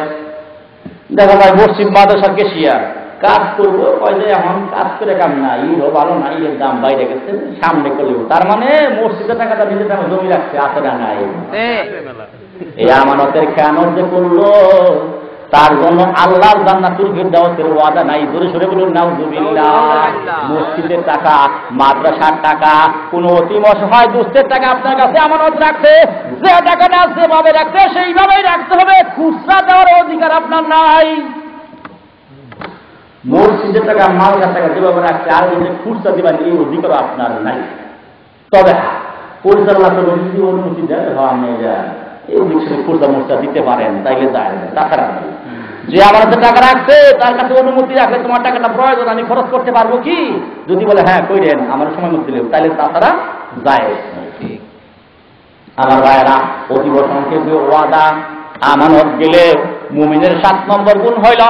দেখো ভাই, মসজিদ মাদ্রাসার কেশিয়ার কাজ করবো, কয়লে এখন কাজ করে কাম না, ইও ভালো না, ইয়ের দাম বাইরে গেছে, সামনে করলেও তার মানে মসজিদের টাকাটা নিজের দামে জমি রাখছে, আছে না নাই? এই আমানতের খেয়ানত যে করলো, তার জন্য আল্লাহর জান্নাতুল ফিরদাউসের ওয়াদা নাই। জোরে সরে বলুন নাউজুবিল্লাহ। মসজিদের টাকা, মাদ্রাসার টাকা, কোন অতিম অসহায় দুস্থের টাকা আপনার কাছে আমানত রাখতে, যে টাকাটা যেভাবে রাখতে সেইভাবেই রাখতে হবে, খুচরা দেওয়ার অধিকার আপনার নাই। মসজিদের টাকা, মাদ্রাসার টাকা যেভাবে রাখতে, আর যদি খুচরা দিবেন এই অধিকার আপনার নাই। তবে পরিচালনা করবেন যদি অনুমতি দেয়, আপনি এই বিষয়ে খুচরা মোচা দিতে পারেন, তাইলে যায়। তাছাড়া যে আমার হাতে টাকা রাখছে তার কাছে অনুমতি রাখলে তোমার টাকাটা প্রয়োজন, আমি খরচ করতে পারবো কি? যদি বলে হ্যাঁ কইরেন, আমার সময় মতো দিলেও, তাইলে তাছাড়া যায়। আমার ভাইয়েরা, অতীব সংক্ষেপে ওয়াদা আমানত গেলে মুমিনের 7 নম্বর গুণ হইল,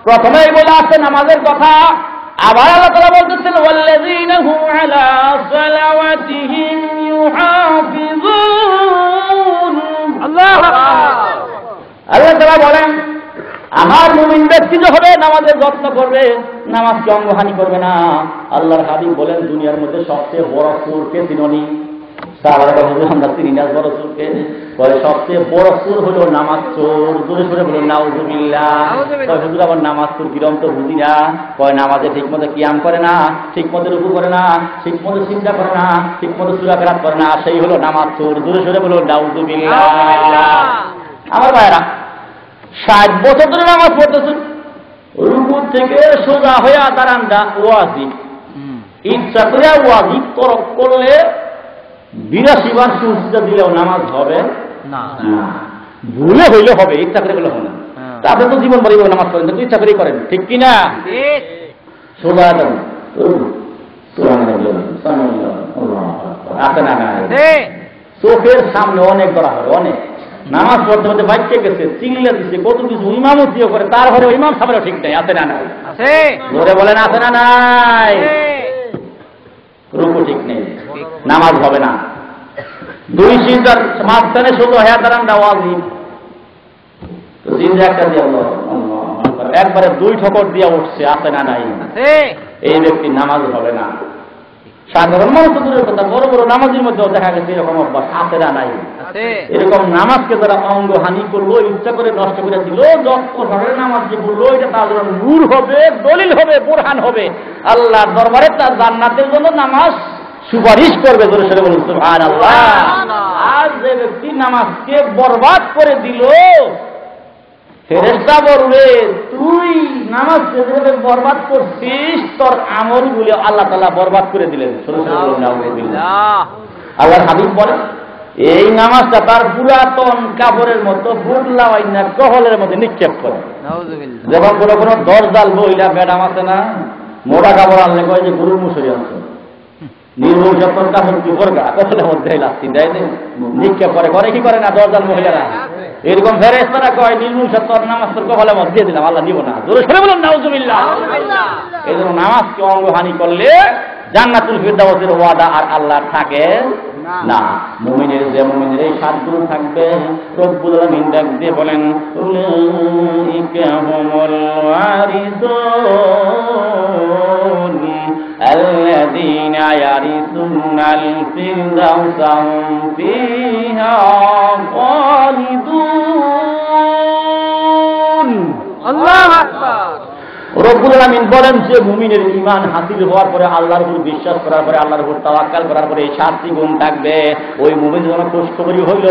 প্রথমেই বলে আসছে নামাজের কথা। আবার আল্লাহ তাআলা বলতেছেন ওয়াল্লাযীনা হুম আলা সালাওয়াতিহিম ইউহাফিজুন। আল্লাহু আকবার। আল্লাহ তাআলা বলেন আমার মুমিন ব্যক্তি যে হবে নামাজের যত্ন করবে, নামাজকে অঙ্গহানি করবে না। আল্লাহর হাবিব বলেন দুনিয়ার মধ্যে সবচেয়ে বড় চোরকে চিননি? আমরা চিনি না বড় চোরকে। বলে সবচেয়ে বড় চোর হলো নামাজ চোর। জোরে সরে বলুন নাউজুবিল্লাহ। হুজুর আবার নামাজ চোর কিরম তো বুঝি না। কয় নামাজে ঠিক মতো কিয়াম করে না, ঠিক মতো রুকু করে না, ঠিক মতো সিজদা করে না, ঠিক মতো সূরা কেরাত করে না, সেই হলো নামাজ চোর। জোরে সরে বলুন নাউজুবিল্লাহ। আমার ভাইরা 60 বছর ধরে নামাজ পড়তেছেন, রুকু থেকে সোজা হয়ে দাঁড়ানটা ওয়াজিব। ইচ্ছা করে ওয়াজিব তরক করলে 82 বার সুজদা দিলেও নামাজ হবে না। ভুলে হইলে হবে, ইচ্ছা করে বলে হবে না। আপনি তো জীবন ভরে নামাজ করেন, তো ইচ্ছা করেই করেন, ঠিক কিনা? সোজা আছে না? চোখের সামনে অনেক ধরা হবে, অনেক নামাজ পড়তে পড়তে বাইকে গেছে, চিল্লা দিচ্ছে, কত কিছু ইমামতিও করে, তারপরে ইমাম সাহেবেরও ঠিক নাই। আছে না নাই? ধরে বলেন আছে না নাই? রুকু ঠিক নেই, নামাজ হবে না। 2 সিজদার মাঝখানে শুধু হ্যাঁ দাঁড়ান ওয়াজিব, তো সিজদা একটা দিয়ে একবারে 2 ঠোকর দিয়ে উঠছে, আছে না নাই? এই ব্যক্তির নামাজ হবে না। সাধারণ মানুষ দূরের কথা, বড় বড় নামাজের মধ্যেও দেখা গেছে এরকম অভ্যাস, আছে না নাই? এরকম নামাজকে যারা অঙ্গ হানি করলো, ইচ্ছা করে নষ্ট করে দিল, যত ধরনের নামাজ যে বললো, এটা তার জন্য নূর হবে, দলিল হবে, বোরহান হবে, আল্লাহর দরবারে তার জান্নাতের জন্য নামাজ সুপারিশ করবে। জোরে সরে বলুন সুবহানাল্লাহ। আর যে ব্যক্তি নামাজকে বরবাদ করে দিল, ফেরেশতা বলবে তুই নামাজকে যেভাবে বরবাদ করছিস, তোর আমলগুলো আল্লাহ তাআলা বরবাদ করে দিলেন। সরে সরে বলুন নাউজুবিল্লাহ। আল্লাহর হাবিব বলেন এই নামাজটা তার পুরাতন কাপড়ের মতো বুটলা না কহলের মধ্যে নিক্ষেপ করে। যেমন কোনো কোনো দরজাল বইলা ম্যাডাম আছে না, মোটা কাপড় আনলে কয় যে গরুর মুসুরি আছে, নির্মূল যখন কাপড় কি করবে কহলের মধ্যে লাস্তি দেয় নিক্ষেপ করে। করে কি করে না দরজাল মহিলারা এরকম ফেরেশতারা কয় নির্মূল সত্তর নামাজ তোর কহলের মধ্যে দিয়ে দিলাম, আল্লাহ দিব না। জোরে সরে বলুন নাউজুবিল্লাহ। এই জন্য নামাজকে অঙ্গহানি করলে জান্নাতুল ফিরদাউসের ওয়াদা আর আল্লাহ থাকে না। মুমিনের যে মুমিনের এই সাতগুলো থাকবে, রব্বুল আলামিন ডাক দিয়ে বলেন উলাইকা হুমুল ওয়ারিসুন আল্লাযীনা ইয়ারিসুনাল ফিরদাউসা হুম ফিহা খালিদুন। আল্লাহু আকবার। রব্বুল আলামিন বলেন যে মুমিনের ঈমান হাসিল হওয়ার পরে, আল্লাহর উপর বিশ্বাস করার পরে, আল্লাহর উপর তাওয়াক্কাল করার পরে এই সাতটি গুণ থাকবে। ওই মুমিন যেন খুশখবরি হইল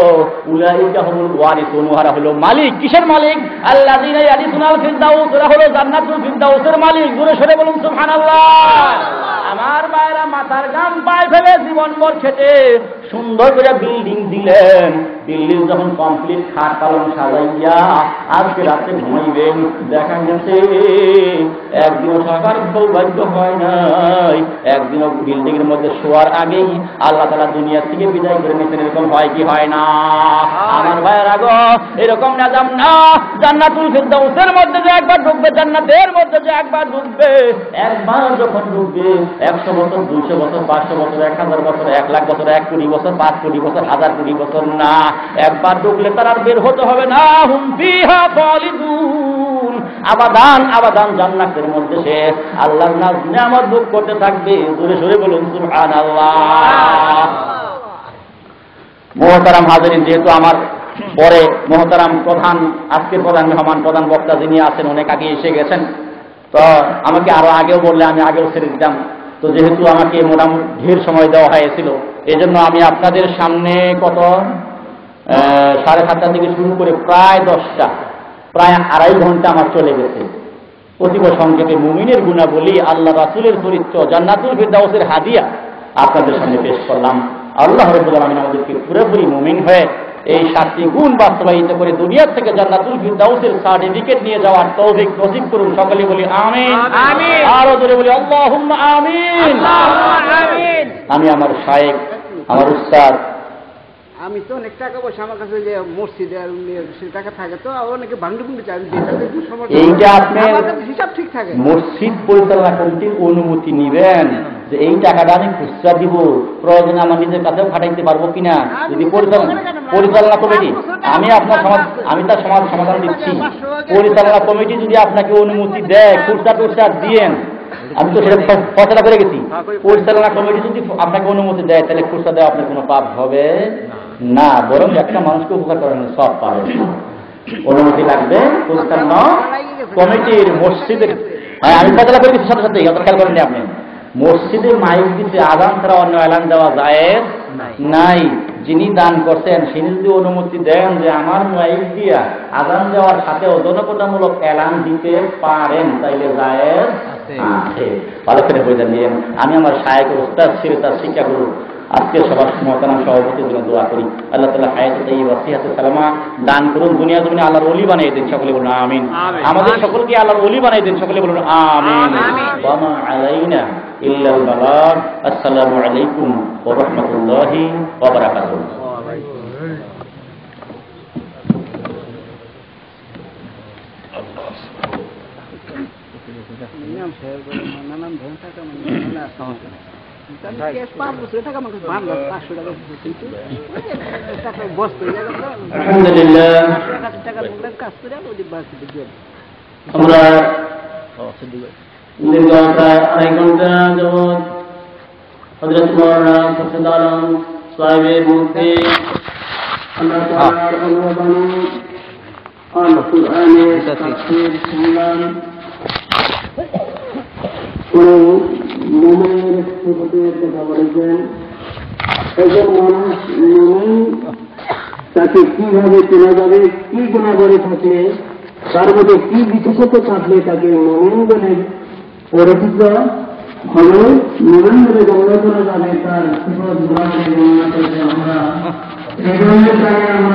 উলাইকা হুমুল ওয়ারিসুন, ওরা হলো মালিক। কিসের মালিক? আল্লাযীনা ইয়ারিসুনাল ফিরদাউস, ওরা হলো জান্নাতুল ফিরদাউসের মালিক। জোরে সরে বলুন সুবহানাল্লাহ। আমার ভাইরা মাথার গাম পায়ে ফেলে জীবনভর খেটে সুন্দর করে বিল্ডিং দিলেন। বিল্ডিং যখন কমপ্লিট খাট পালন সাজাইয়া আজকে রাতে ঘুমাইবেন, দেখা গেছে একদিনও থাকার সৌভাগ্য হয় নাই, একদিনও বিল্ডিং এর মধ্যে শোয়ার আগেই আল্লাহ তাআলা দুনিয়া থেকে বিদায় করে নিয়েছেন। এরকম হয় কি হয় না? আমার ভাইয়েরা গো, এরকম নাজাম না। জান্নাতুল ফিরদাউসের মধ্যে যে একবার ঢুকবে, জান্নাতের মধ্যে যে একবার ঢুকবে, একবার যখন ঢুকবে 100 বছর, 200 বছর, 500 বছর, 1000 বছর, 1 লাখ বছর, 1 কোটি বছর, 5 কোটি বছর, 1000 কোটি বছর না। একবার ঢুকলে তার আর বের হতে হবে না। হুম ফিহা খালিদুন, আবাদান আবাদান জান্নাতের মধ্যে সে আল্লাহর নাজ নিয়ামত ভোগ করতে থাকবে। জোরে সরে বলুন সুবহানাল্লাহ। মুহতারাম হাজিরিন, যেহেতু আমার পরে মুহতারাম প্রধান, আজকের প্রধান মেহমান, প্রধান বক্তা যিনি আছেন অনেক আগে এসে গেছেন, তো আমাকে আরো আগেও বললে আমি আগেও ছেড়ে দিতাম। তো যেহেতু আমাকে মোটামুটি ঢের সময় দেওয়া হয়েছিল, এজন্য আমি আপনাদের সামনে কত 7:30 থেকে শুরু করে প্রায় 10টা, প্রায় 2.5 ঘন্টা আমার চলে গেছে। অতীব সংক্ষেপে মুমিনের গুণাবলী, আল্লাহ রাসূলের চরিত্র, জান্নাতুল ফিরদাউসের হাদিয়া আপনাদের সামনে পেশ করলাম। আল্লাহ রাব্বুল আলামিন আমাদেরকে পুরোপুরি মুমিন হয়ে এই 7টি গুণ বাস্তবায়িত করে দুনিয়া থেকে জান্নাতুল ফিরদাউসের সার্টিফিকেট নিয়ে যাওয়ার তৌফিক নসিব করুন। সকলে বলি আমিন। আরো জোরে বলি আল্লাহুম্মা আমিন। আমি আমার শায়েখ, আমার উস্তাদ, আমি তো অনেক টাকা পয়সা আমার কাছে যে মসজিদে টাকা থাকে, তো অনেকে ভান্ডুকুন্ডু চাই, এইটা আপনি হিসাব ঠিক থাকে। মসজিদ পরিচালনা কমিটির অনুমতি নিবেন যে এই টাকাটা আমি খুচরা দিব, প্রয়োজনে আমার নিজের কাছেও খাটাইতে পারবো কিনা। যদি পরিচালনা কমিটি, আমি আপনার আমি তার সমাধান দিচ্ছি। পরিচালনা কমিটি যদি আপনাকে অনুমতি দেয়, খুচরা টুচরা দিয়েন, আমি তো সেটা ফয়সালা করে গেছি। পরিচালনা কমিটি যদি আপনাকে অনুমতি দেয়, তাহলে খুচরা দেওয়া আপনার কোনো পাপ হবে না, বরং একটা মানুষকে উপকার করেন সব পাবে। অনুমতি লাগবে পরিচালনা কমিটির। মসজিদের, হ্যাঁ আমি ফয়সালা করে গেছি সাথে সাথে, অত খেয়াল করেননি আপনি। মসজিদে মাইক দিতে আযান ছাড়া অন্য এলান দেওয়া জায়েজ নাই। যিনি দান করছেন তিনি যদি অনুমতি দেন যে আমার মাইক দিয়া আযান দেওয়ার সাথে জনপ্রতামূলক এলান দিতে পারেন, তাইলে জায়েজ আছে। ভালো করে বুঝে নিয়েন। আমি আমার শায়েখ উস্তাদ ছিলেন, তার শিক্ষাগুরু আজকে সবার মহতারাম সভাপতির জন্য দোয়া করি। আল্লাহ তাআলা হায়াতে তাইয়্যিবা সিহাতে সালামা দান করুন, দুনিয়া জমিনে আল্লাহর ওলি বানিয়ে দেন। সকলে বলুন আমিন। আমাদের সকলকে আল্লাহর ওলি বানিয়ে দেন। সকলে বলুন আমিন। ওয়া মা আলাইনা ইল্লাল বালাগ। আসসালামু আলাইকুম ওয়া রাহমাতুল্লাহি ওয়া বারাকাতুহু। নানান ধরনের টাকা আমরা দীর্ঘ প্রায় 2.5 ঘন্টা যাবৎ হযরত মাওলানা ফজল আলম সাহেবের মুখে আল্লাহ তাআলার অনুবাদে আল কুরআনের তাফসীর শুনলাম। মুমিনের সিফাতের কথা বলেছেন। একজন মানুষ মুমিন তাকে কিভাবে চেনা যাবে, কি গুণাবলী থাকলে, তার মধ্যে কি বিশেষত্ব থাকলে তাকে মুমিন বলে পরিচিত হবে, মুমিন বলে গণ্য করা যাবে, তার সিফাত গুণাবলী বর্ণনা করেছে আমরা এই ধরনের জায়গায় আমরা